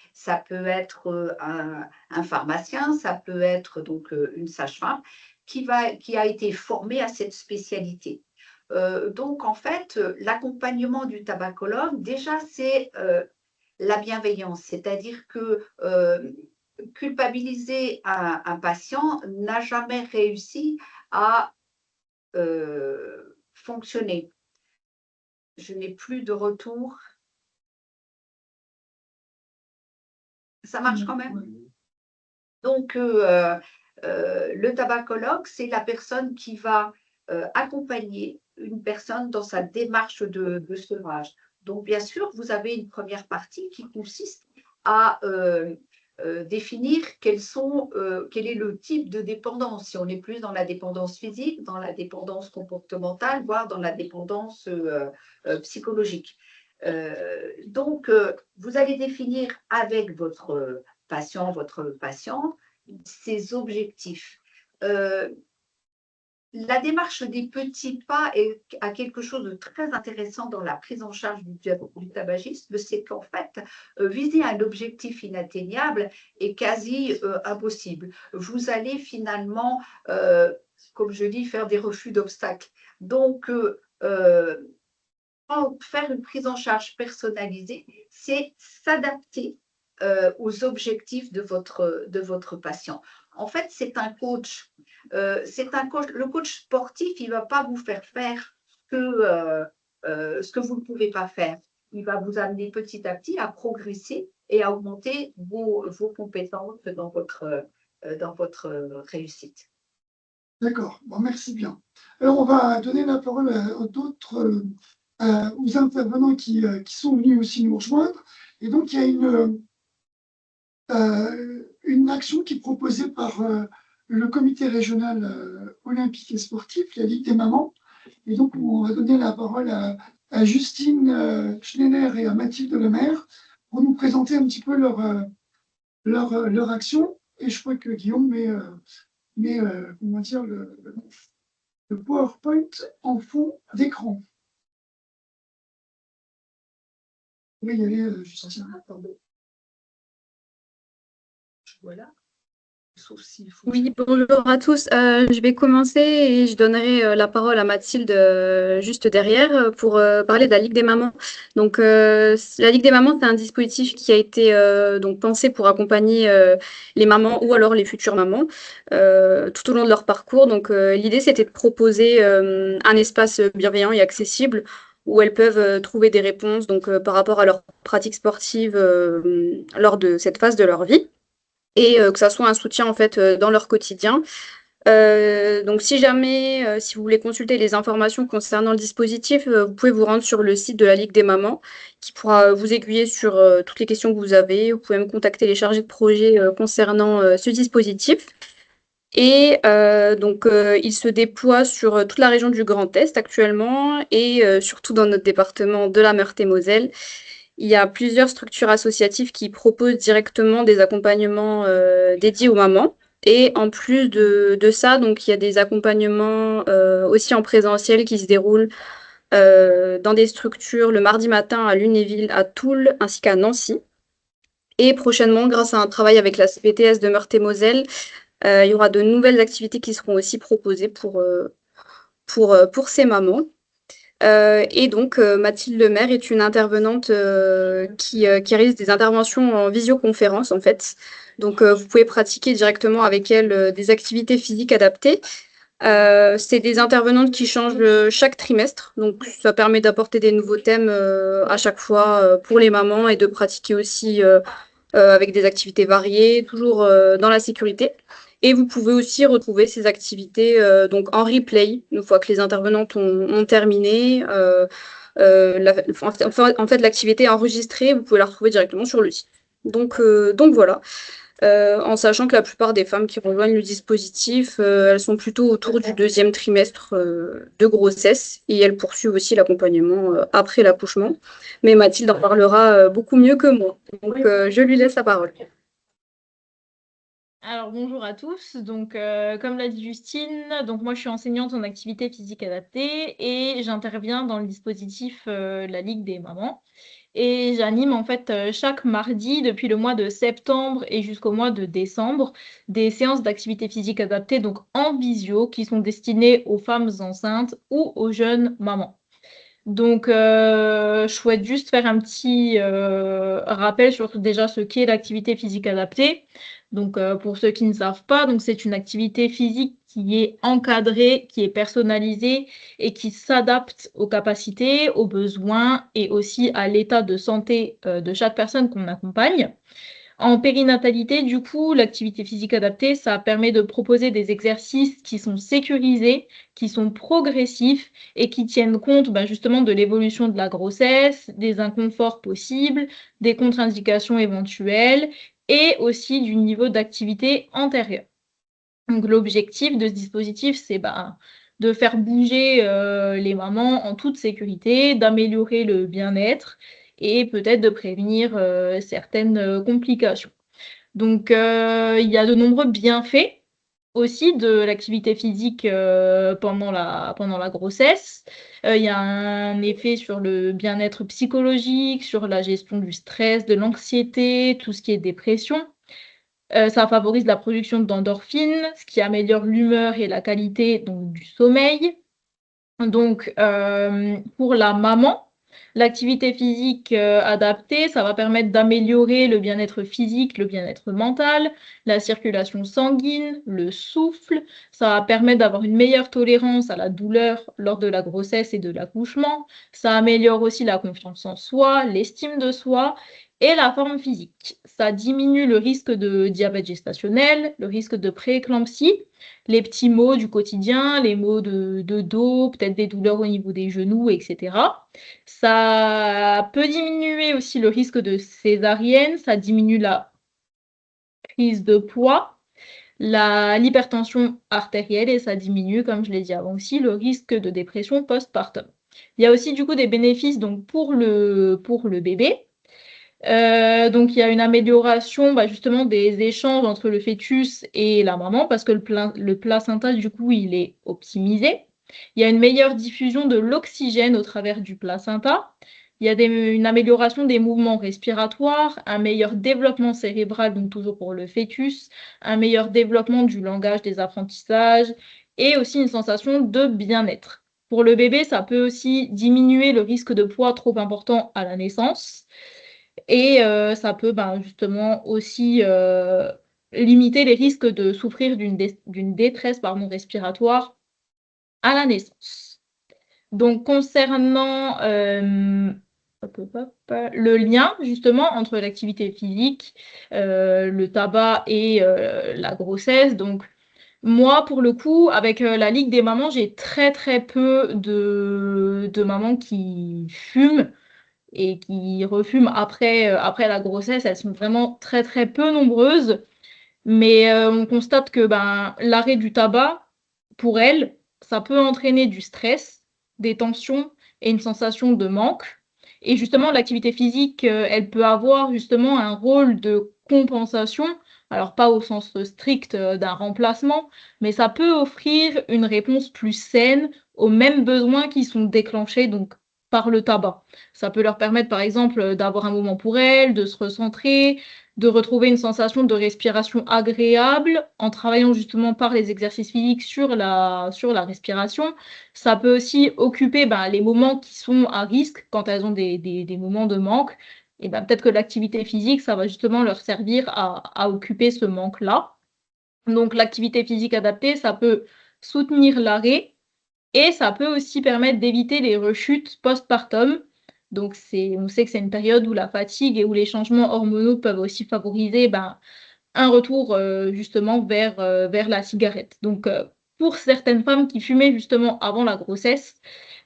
peut être un pharmacien, ça peut être donc une sage-femme qui a été formée à cette spécialité. Donc, en fait, l'accompagnement du tabacologue, déjà, c'est la bienveillance, c'est-à-dire que culpabiliser un patient n'a jamais réussi à fonctionner. Je n'ai plus de retour. Ça marche quand même? Ouais. Donc, le tabacologue, c'est la personne qui va accompagner une personne dans sa démarche de sevrage. Donc, bien sûr, vous avez une première partie qui consiste à définir quel est le type de dépendance, si on est plus dans la dépendance physique, dans la dépendance comportementale, voire dans la dépendance psychologique. Donc, vous allez définir avec votre patient, votre patiente, ses objectifs. La démarche des petits pas a quelque chose de très intéressant dans la prise en charge du tabagisme, c'est qu'en fait, viser un objectif inatteignable est quasi impossible. Vous allez finalement, comme je dis, faire des refus d'obstacles. Donc, faire une prise en charge personnalisée, c'est s'adapter aux objectifs de votre patient. En fait, c'est un coach. Le coach sportif, il ne va pas vous faire faire ce que vous ne pouvez pas faire. Il va vous amener petit à petit à progresser et à augmenter vos compétences dans votre réussite. D'accord, bon, merci bien. Alors, on va donner la parole à d'autres aux intervenants qui sont venus aussi nous rejoindre. Et donc, il y a une action qui est proposée par le comité régional olympique et sportif, la Ligue des mamans. Et donc, on va donner la parole à Justine Schneider et à Mathilde Lemaire pour nous présenter un petit peu leur action. Et je crois que Guillaume met comment dire, le PowerPoint en fond d'écran. Oui, il y avait Justine. Attendez. Voilà. Oui, bonjour à tous. Je vais commencer et je donnerai la parole à Mathilde juste derrière pour parler de la Ligue des mamans. Donc, la Ligue des mamans, c'est un dispositif qui a été donc pensé pour accompagner les mamans ou alors les futures mamans tout au long de leur parcours. Donc, l'idée, c'était de proposer un espace bienveillant et accessible où elles peuvent trouver des réponses donc, par rapport à leur pratique sportive lors de cette phase de leur vie. Et que ça soit un soutien en fait dans leur quotidien. Donc si jamais, si vous voulez consulter les informations concernant le dispositif, vous pouvez vous rendre sur le site de la Ligue des mamans qui pourra vous aiguiller sur toutes les questions que vous avez. Vous pouvez même contacter les chargés de projet concernant ce dispositif. Et donc il se déploie sur toute la région du Grand Est actuellement et surtout dans notre département de la Meurthe-et-Moselle. il y a plusieurs structures associatives qui proposent directement des accompagnements dédiés aux mamans. Et en plus de ça, donc il y a des accompagnements aussi en présentiel qui se déroulent dans des structures le mardi matin à Lunéville, à Toul, ainsi qu'à Nancy. Et prochainement, grâce à un travail avec la CPTS de Meurthe-et-Moselle, il y aura de nouvelles activités qui seront aussi proposées pour ces mamans. Et donc, Mathilde Lemaire est une intervenante qui réalise des interventions en visioconférence, en fait. Donc, vous pouvez pratiquer directement avec elle des activités physiques adaptées. C'est des intervenantes qui changent chaque trimestre. Donc, ça permet d'apporter des nouveaux thèmes à chaque fois pour les mamans et de pratiquer aussi avec des activités variées, toujours dans la sécurité. Et vous pouvez aussi retrouver ces activités donc en replay, une fois que les intervenantes ont terminé. En fait, l'activité est enregistrée, vous pouvez la retrouver directement sur le site. Donc voilà. En sachant que la plupart des femmes qui rejoignent le dispositif, elles sont plutôt autour du 2e trimestre de grossesse et elles poursuivent aussi l'accompagnement après l'accouchement. Mais Mathilde en parlera beaucoup mieux que moi. Donc, je lui laisse la parole. Alors bonjour à tous, donc comme l'a dit Justine, donc moi je suis enseignante en activité physique adaptée et j'interviens dans le dispositif la Ligue des mamans et j'anime en fait chaque mardi depuis le mois de septembre et jusqu'au mois de décembre des séances d'activité physique adaptée donc en visio qui sont destinées aux femmes enceintes ou aux jeunes mamans. Donc, je souhaite juste faire un petit rappel sur déjà ce qu'est l'activité physique adaptée. Donc, pour ceux qui ne savent pas, donc c'est une activité physique qui est encadrée, qui est personnalisée et qui s'adapte aux capacités, aux besoins et aussi à l'état de santé de chaque personne qu'on accompagne. En périnatalité, du coup, l'activité physique adaptée, ça permet de proposer des exercices qui sont sécurisés, qui sont progressifs et qui tiennent compte justement de l'évolution de la grossesse, des inconforts possibles, des contre-indications éventuelles et aussi du niveau d'activité antérieur. Donc l'objectif de ce dispositif, c'est de faire bouger les mamans en toute sécurité, d'améliorer le bien-être et peut-être de prévenir certaines complications. Donc, il y a de nombreux bienfaits aussi de l'activité physique pendant la grossesse. Il y a un effet sur le bien-être psychologique, sur la gestion du stress, de l'anxiété, tout ce qui est dépression. Ça favorise la production d'endorphines, ce qui améliore l'humeur et la qualité donc, du sommeil. Donc, pour la maman, l'activité physique adaptée, ça va permettre d'améliorer le bien-être physique, le bien-être mental, la circulation sanguine, le souffle. Ça va permettre d'avoir une meilleure tolérance à la douleur lors de la grossesse et de l'accouchement. Ça améliore aussi la confiance en soi, l'estime de soi et la forme physique. Ça diminue le risque de diabète gestationnel, le risque de prééclampsie, les petits maux du quotidien, les maux de dos, peut-être des douleurs au niveau des genoux, etc. Ça peut diminuer aussi le risque de césarienne, ça diminue la prise de poids, l'hypertension artérielle et ça diminue, comme je l'ai dit avant aussi, le risque de dépression postpartum. Il y a aussi du coup des bénéfices donc, pour le bébé. Donc, il y a une amélioration justement des échanges entre le fœtus et la maman parce que le placenta, du coup, il est optimisé. Il y a une meilleure diffusion de l'oxygène au travers du placenta. Il y a une amélioration des mouvements respiratoires, un meilleur développement cérébral, donc toujours pour le fœtus, un meilleur développement du langage des apprentissages et aussi une sensation de bien-être. Pour le bébé, ça peut aussi diminuer le risque de poids trop important à la naissance. Et ça peut justement aussi limiter les risques de souffrir d'une détresse respiratoire à la naissance. Donc, concernant le lien justement entre l'activité physique, le tabac et la grossesse, donc moi, pour le coup, avec la Ligue des mamans, j'ai très très peu de mamans qui fument et qui refument après la grossesse, elles sont vraiment très très peu nombreuses. Mais on constate que l'arrêt du tabac, pour elles, ça peut entraîner du stress, des tensions et une sensation de manque. Et justement, l'activité physique, elle peut avoir justement un rôle de compensation, alors pas au sens strict d'un remplacement, mais ça peut offrir une réponse plus saine aux mêmes besoins qui sont déclenchés donc par le tabac. Ça peut leur permettre par exemple d'avoir un moment pour elles, de se recentrer, de retrouver une sensation de respiration agréable en travaillant justement par les exercices physiques sur la respiration. Ça peut aussi occuper les moments qui sont à risque quand elles ont des moments de manque. Et peut-être que l'activité physique, ça va justement leur servir à occuper ce manque-là. Donc l'activité physique adaptée, ça peut soutenir l'arrêt et ça peut aussi permettre d'éviter les rechutes postpartum. Donc on sait que c'est une période où la fatigue et où les changements hormonaux peuvent aussi favoriser un retour justement vers la cigarette. Donc pour certaines femmes qui fumaient justement avant la grossesse,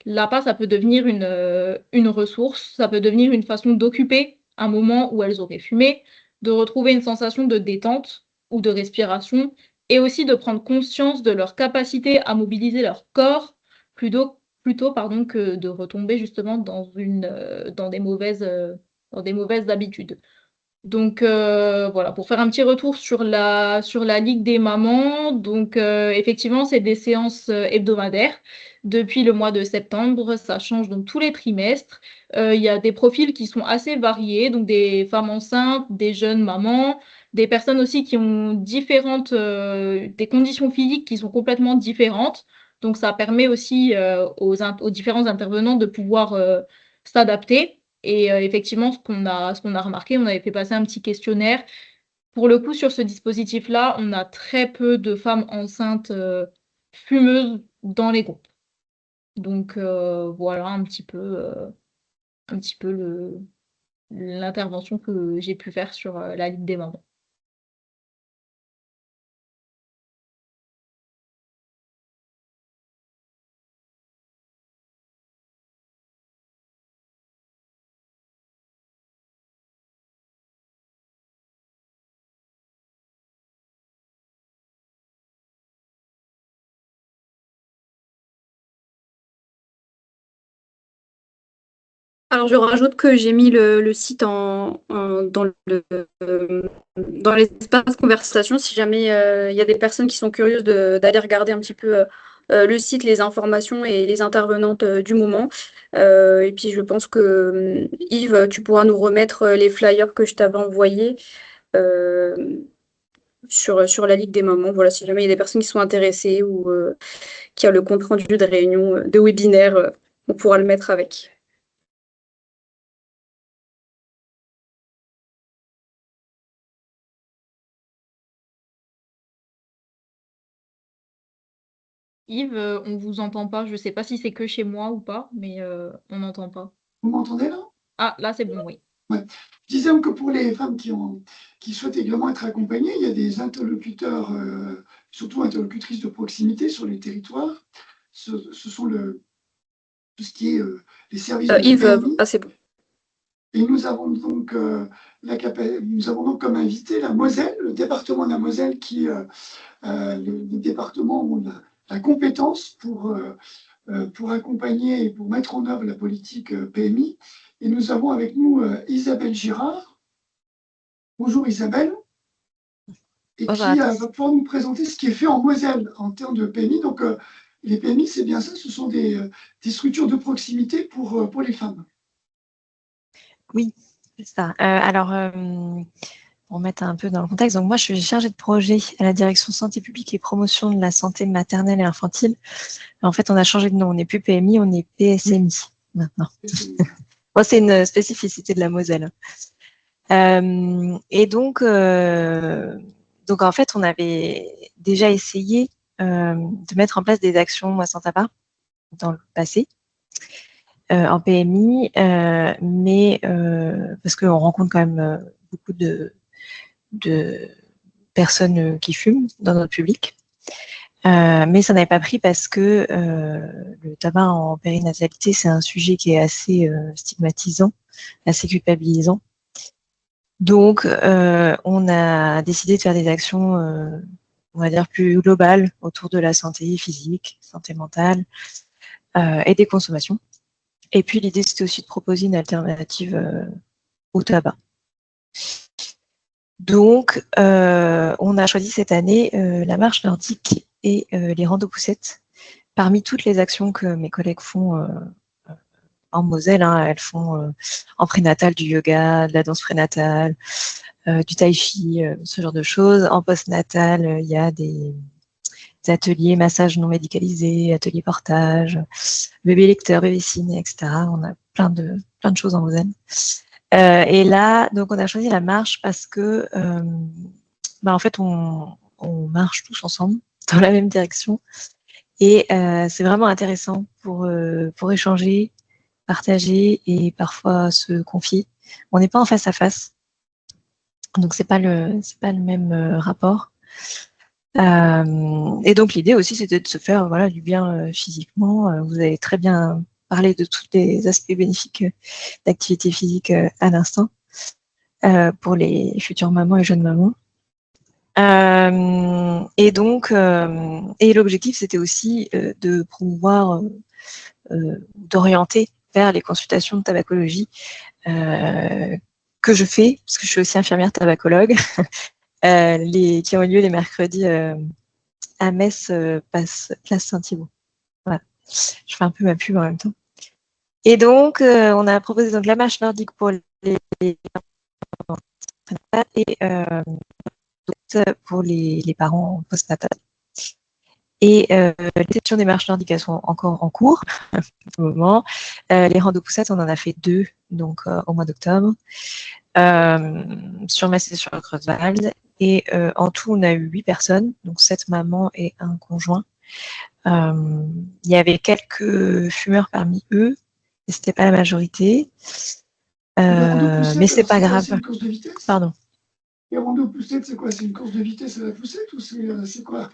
l'APA, ça peut devenir une ressource, ça peut devenir une façon d'occuper un moment où elles auraient fumé, de retrouver une sensation de détente ou de respiration, et aussi de prendre conscience de leur capacité à mobiliser leur corps plutôt que de retomber justement dans des mauvaises habitudes. Donc voilà, pour faire un petit retour sur la Ligue des mamans, donc effectivement, c'est des séances hebdomadaires depuis le mois de septembre, ça change donc tous les trimestres. Il y a des profils qui sont assez variés, donc des femmes enceintes, des jeunes mamans, des personnes aussi qui ont des conditions physiques qui sont complètement différentes. Donc ça permet aussi aux différents intervenants de pouvoir s'adapter. Et effectivement, ce qu'on a remarqué, on avait fait passer un petit questionnaire. Pour le coup, sur ce dispositif-là, on a très peu de femmes enceintes fumeuses dans les groupes. Donc voilà un petit peu l'intervention que j'ai pu faire sur la Ligue des mamans. Alors, je rajoute que j'ai mis le site dans l'espace conversation si jamais il y a des personnes qui sont curieuses d'aller regarder un petit peu le site, les informations et les intervenantes du moment. Et puis, je pense que Yves, tu pourras nous remettre les flyers que je t'avais envoyés sur la Ligue des mamans. Voilà, si jamais il y a des personnes qui sont intéressées ou qui a le compte-rendu de réunion, de webinaire, on pourra le mettre avec. Yves, on ne vous entend pas. Je ne sais pas si c'est que chez moi ou pas, mais on n'entend pas. Vous m'entendez là? Ah, là, c'est bon, oui. Ouais. Je disais que pour les femmes qui souhaitent également être accompagnées, il y a des interlocuteurs, surtout interlocutrices de proximité sur les territoires. Ce sont tout ce qui est les services de Yves, PMI. c'est bon. Et nous avons donc comme invité la Moselle, le département de la Moselle, qui le département où on a la compétence pour accompagner et pour mettre en œuvre la politique PMI. Et nous avons avec nous Isabelle Girard. Bonjour Isabelle. Et qui va pouvoir nous présenter ce qui est fait en Moselle en termes de PMI. Donc les PMI, c'est bien ça, ce sont des structures de proximité pour les femmes. Oui, c'est ça. Alors, pour mettre un peu dans le contexte, donc moi je suis chargée de projet à la direction santé publique et promotion de la santé maternelle et infantile. En fait, on a changé de nom, on n'est plus PMI, on est PSMI maintenant. Bon, c'est une spécificité de la Moselle. Et donc en fait, on avait déjà essayé de mettre en place des actions Moi sans tabac dans le passé. En PMI, mais parce qu'on rencontre quand même beaucoup de personnes qui fument dans notre public. Mais ça n'avait pas pris parce que le tabac en périnatalité, c'est un sujet qui est assez stigmatisant, assez culpabilisant. Donc, on a décidé de faire des actions, on va dire, plus globales autour de la santé physique, santé mentale et des consommations. Et puis l'idée, c'était aussi de proposer une alternative au tabac. Donc, on a choisi cette année la marche nordique et les rando-poussettes. Parmi toutes les actions que mes collègues font en Moselle, hein, elles font en prénatal du yoga, de la danse prénatale, du tai chi, ce genre de choses. En postnatal, il y a des ateliers massage non médicalisés, ateliers portage, bébé lecteur, bébé ciné, etc. On a plein de choses en Moselle. Et là, donc on a choisi la marche parce que, en fait, on marche tous ensemble dans la même direction. Et c'est vraiment intéressant pour échanger, partager et parfois se confier. On n'est pas en face à face, donc c'est pas le même rapport. Et donc l'idée aussi, c'était de se faire du bien physiquement. Vous avez très bien parlé de tous les aspects bénéfiques d'activité physique à l'instant pour les futures mamans et jeunes mamans. Et donc, et l'objectif, c'était aussi de promouvoir, d'orienter vers les consultations de tabacologie que je fais, parce que je suis aussi infirmière tabacologue, qui ont lieu les mercredis à Metz, place Saint-Thibault. Voilà. Je fais un peu ma pub en même temps. Et donc, on a proposé donc la marche nordique pour les et pour les parents postnatal. Et les sessions des marches nordiques, elles sont encore en cours pour le moment. Les rando-poussettes, on en a fait 2, donc au mois d'octobre, sur Metz et sur Creusewald. Et en tout, on a eu 8 personnes, donc 7 mamans et un conjoint. Il y avait quelques fumeurs parmi eux, et c'était pas la majorité. Mais c'est pas grave. C'est une course de vitesse. Pardon. Les rando-poussettes, c'est quoi? C'est une course de vitesse à la poussette ou c'est quoi?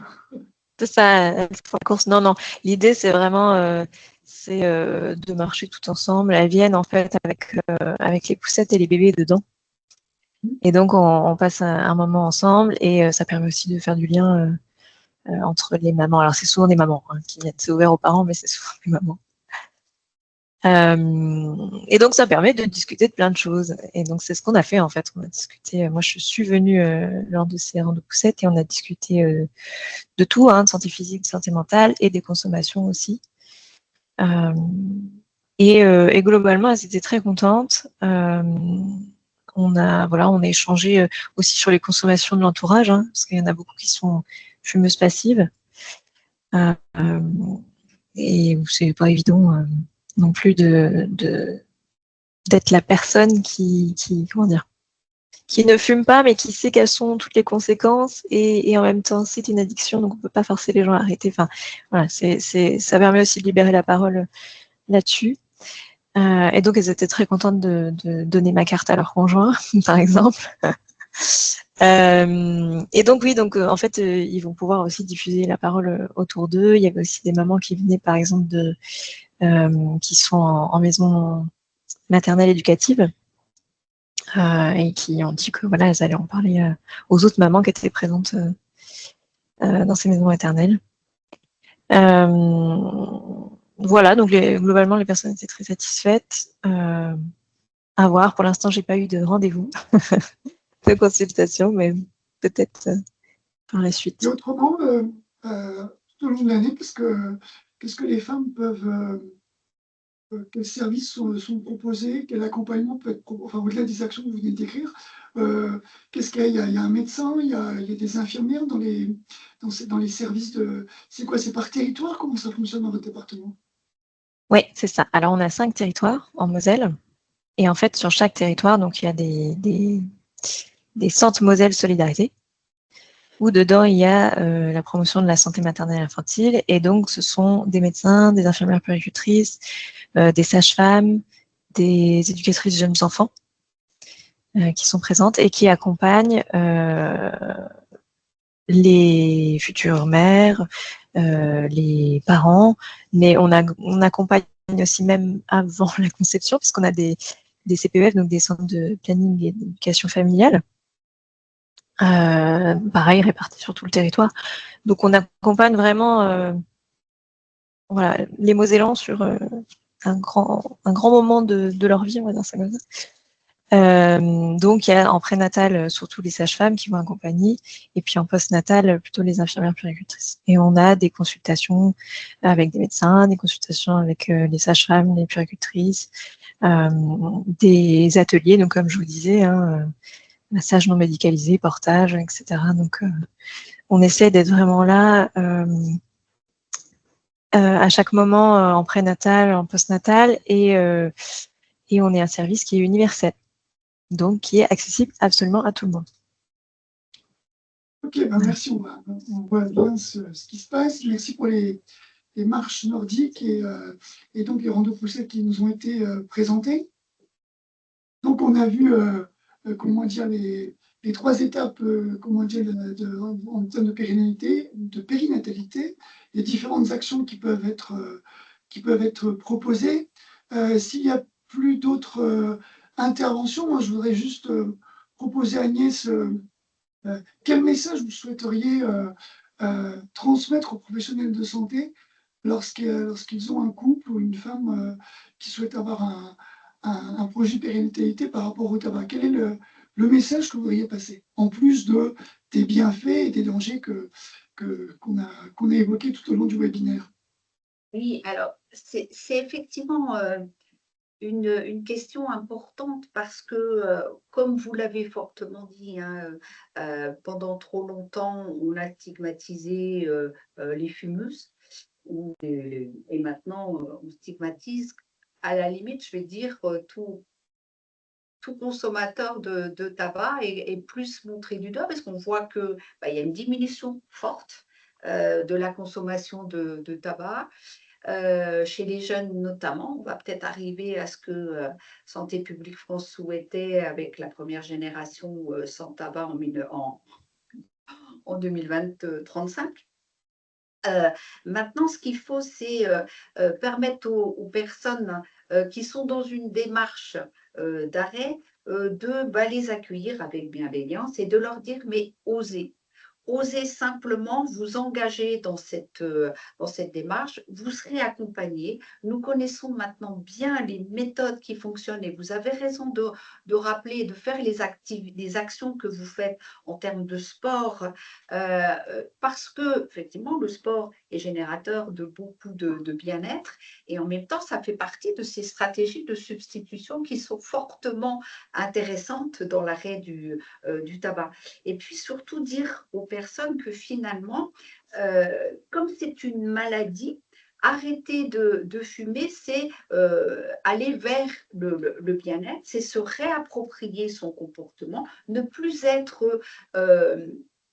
C'est ça, la course. Non. L'idée, c'est vraiment de marcher tout ensemble. Elles viennent en fait avec les poussettes et les bébés dedans. Et donc, on passe un moment ensemble et ça permet aussi de faire du lien entre les mamans. Alors, c'est souvent des mamans qui viennent. C'est ouvert aux parents, mais c'est souvent des mamans. Et donc, ça permet de discuter de plein de choses. Et donc, c'est ce qu'on a fait, en fait. On a discuté. Moi, je suis venue lors de ces rando-poussettes et on a discuté de tout, de santé physique, de santé mentale et des consommations aussi. Et globalement, elles étaient très contentes. On a échangé aussi sur les consommations de l'entourage, parce qu'il y en a beaucoup qui sont fumeuses passives. Et c'est pas évident non plus d'être la personne qui ne fume pas, mais qui sait quelles sont toutes les conséquences et en même temps c'est une addiction, donc on peut pas forcer les gens à arrêter. Enfin, voilà, ça permet aussi de libérer la parole là-dessus. Et donc elles étaient très contentes de donner ma carte à leur conjoint, par exemple. Et donc oui, en fait, ils vont pouvoir aussi diffuser la parole autour d'eux. Il y avait aussi des mamans qui venaient, par exemple, qui sont en maison maternelle éducative et qui ont dit que elles allaient en parler aux autres mamans qui étaient présentes dans ces maisons maternelles. Voilà, donc globalement, les personnes étaient très satisfaites. À voir, pour l'instant, j'ai pas eu de rendez-vous de consultation, mais peut-être par la suite. Et autrement, tout au long de l'année, qu'est-ce que les femmes peuvent, quels services sont proposés, quel accompagnement peut être proposé, enfin au-delà des actions que vous venez de décrire, qu'est-ce qu'il y a? Il y a un médecin, il y a des infirmières dans les services de. C'est quoi? C'est par territoire? Comment ça fonctionne dans votre département? Oui, c'est ça. Alors, on a 5 territoires en Moselle. Et en fait, sur chaque territoire, donc il y a des centres Moselle Solidarité, où dedans, il y a la promotion de la santé maternelle et infantile. Et donc, ce sont des médecins, des infirmières puéricultrices, des sages-femmes, des éducatrices de jeunes enfants qui sont présentes et qui accompagnent les futures mères, les parents, mais on accompagne aussi même avant la conception, puisqu'on a des CPEF, donc des centres de planning et d'éducation familiale, pareil, répartis sur tout le territoire. Donc on accompagne vraiment les Mosellans sur un grand moment de leur vie, on va dire ça comme ça. Donc, il y a en prénatal surtout les sages-femmes qui vont accompagner, et puis en postnatal plutôt les infirmières puéricultrices. Et on a des consultations avec des médecins, des consultations avec les sages-femmes, les puéricultrices, des ateliers, donc comme je vous disais, massage non médicalisé, portage, etc. Donc, on essaie d'être vraiment là à chaque moment en prénatal, en postnatal, et on est un service qui est universel, donc qui est accessible absolument à tout le monde. Ok, ben merci, on voit bien ce qui se passe. Merci pour les marches nordiques et donc les randos poussées qui nous ont été présentées. Donc on a vu comment dire les 3 étapes comment dire en termes de périnatalité, les différentes actions qui peuvent être proposées. S'il n'y a plus d'autres interventions, moi je voudrais juste proposer à Agnès quel message vous souhaiteriez transmettre aux professionnels de santé lorsqu'ils ont un couple ou une femme qui souhaite avoir un projet périnatalité par rapport au tabac? Quel est le message que vous voudriez passer, en plus des bienfaits et des dangers qu'on a évoqués tout au long du webinaire? Oui, alors c'est effectivement une question importante parce que, comme vous l'avez fortement dit, pendant trop longtemps, on a stigmatisé les fumeuses et maintenant on stigmatise, à la limite, je vais dire, tout consommateur de tabac est plus montré du doigt parce qu'on voit que il y a une diminution forte de la consommation de tabac. Chez les jeunes notamment, on va peut-être arriver à ce que Santé publique France souhaitait avec la première génération sans tabac en 2035. Maintenant, ce qu'il faut, c'est permettre aux personnes qui sont dans une démarche d'arrêt de les accueillir avec bienveillance et de leur dire, mais osez. Osez simplement vous engager dans cette démarche, vous serez accompagné. Nous connaissons maintenant bien les méthodes qui fonctionnent et vous avez raison de rappeler et de faire les actions que vous faites en termes de sport, parce que, effectivement, le sport est générateur de beaucoup de bien-être et en même temps, ça fait partie de ces stratégies de substitution qui sont fortement intéressantes dans l'arrêt du tabac. Et puis surtout dire aux personnes que finalement, comme c'est une maladie, arrêter de fumer, c'est aller vers le bien-être, c'est se réapproprier son comportement, ne plus être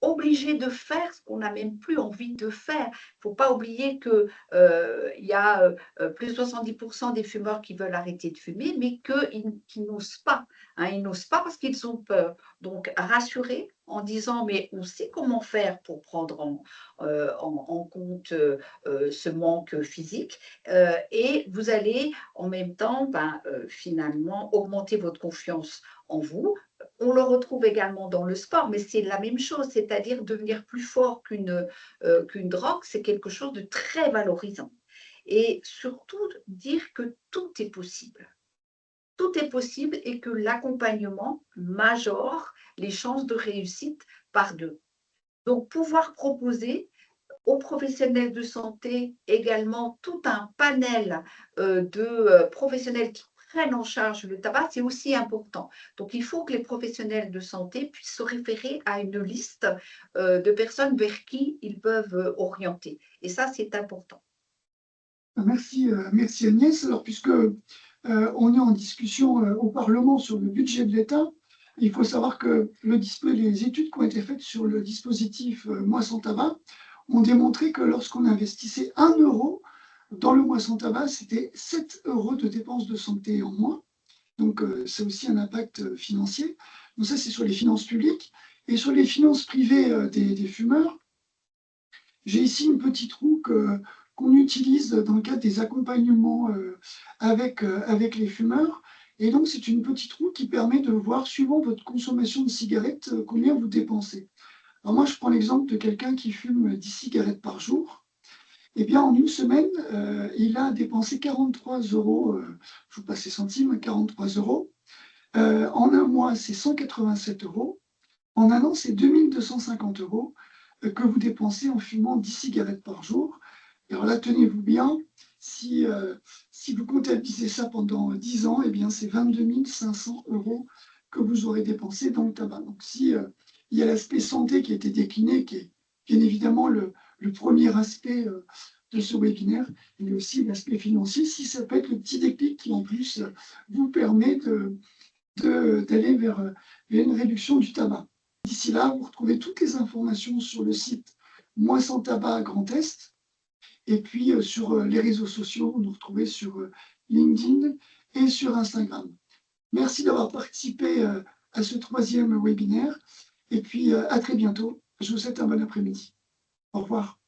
obligé de faire ce qu'on n'a même plus envie de faire. Il ne faut pas oublier qu'il y a plus de 70% des fumeurs qui veulent arrêter de fumer, mais qu'ils n'osent pas. Ils n'osent pas parce qu'ils ont peur. Donc, rassurer en disant, mais on sait comment faire pour prendre en compte ce manque physique et vous allez en même temps, finalement, augmenter votre confiance en vous. On le retrouve également dans le sport, mais c'est la même chose, c'est-à-dire devenir plus fort qu'une drogue, c'est quelque chose de très valorisant. Et surtout, dire que tout est possible. Tout est possible et que l'accompagnement majore les chances de réussite par 2. Donc, pouvoir proposer aux professionnels de santé également tout un panel de professionnels qui prennent en charge le tabac, c'est aussi important. Donc, il faut que les professionnels de santé puissent se référer à une liste de personnes vers qui ils peuvent orienter. Et ça, c'est important. Merci Agnès. Alors, puisque on est en discussion au Parlement sur le budget de l'État, il faut savoir que les études qui ont été faites sur le dispositif Moi sans tabac ont démontré que lorsqu'on investissait 1 euro dans le Moi sans tabac, c'était 7 euros de dépenses de santé en moins. Donc, c'est aussi un impact financier. Donc ça, c'est sur les finances publiques. Et sur les finances privées des fumeurs, j'ai ici une petite roue qu'on utilise dans le cadre des accompagnements avec les fumeurs. Et donc, c'est une petite roue qui permet de voir, suivant votre consommation de cigarettes, combien vous dépensez. Alors moi, je prends l'exemple de quelqu'un qui fume 10 cigarettes par jour. eh bien, en une semaine, il a dépensé 43 euros, je vous passe les centimes, 43 euros. En un mois, c'est 187 euros. En un an, c'est 2250 euros que vous dépensez en fumant 10 cigarettes par jour. Et alors là, tenez-vous bien, si vous comptabilisez ça pendant 10 ans, eh bien, c'est 22 500 euros que vous aurez dépensé dans le tabac. Donc, si il y a l'aspect santé qui a été décliné, qui est bien évidemment le premier aspect de ce webinaire, il y a aussi l'aspect financier, si ça peut être le petit déclic qui, en plus, vous permet d'aller vers une réduction du tabac. D'ici là, vous retrouvez toutes les informations sur le site Moi sans tabac Grand Est. Et puis sur les réseaux sociaux, vous nous retrouvez sur LinkedIn et sur Instagram. Merci d'avoir participé à ce 3e webinaire. Et puis à très bientôt. Je vous souhaite un bon après-midi. Au revoir.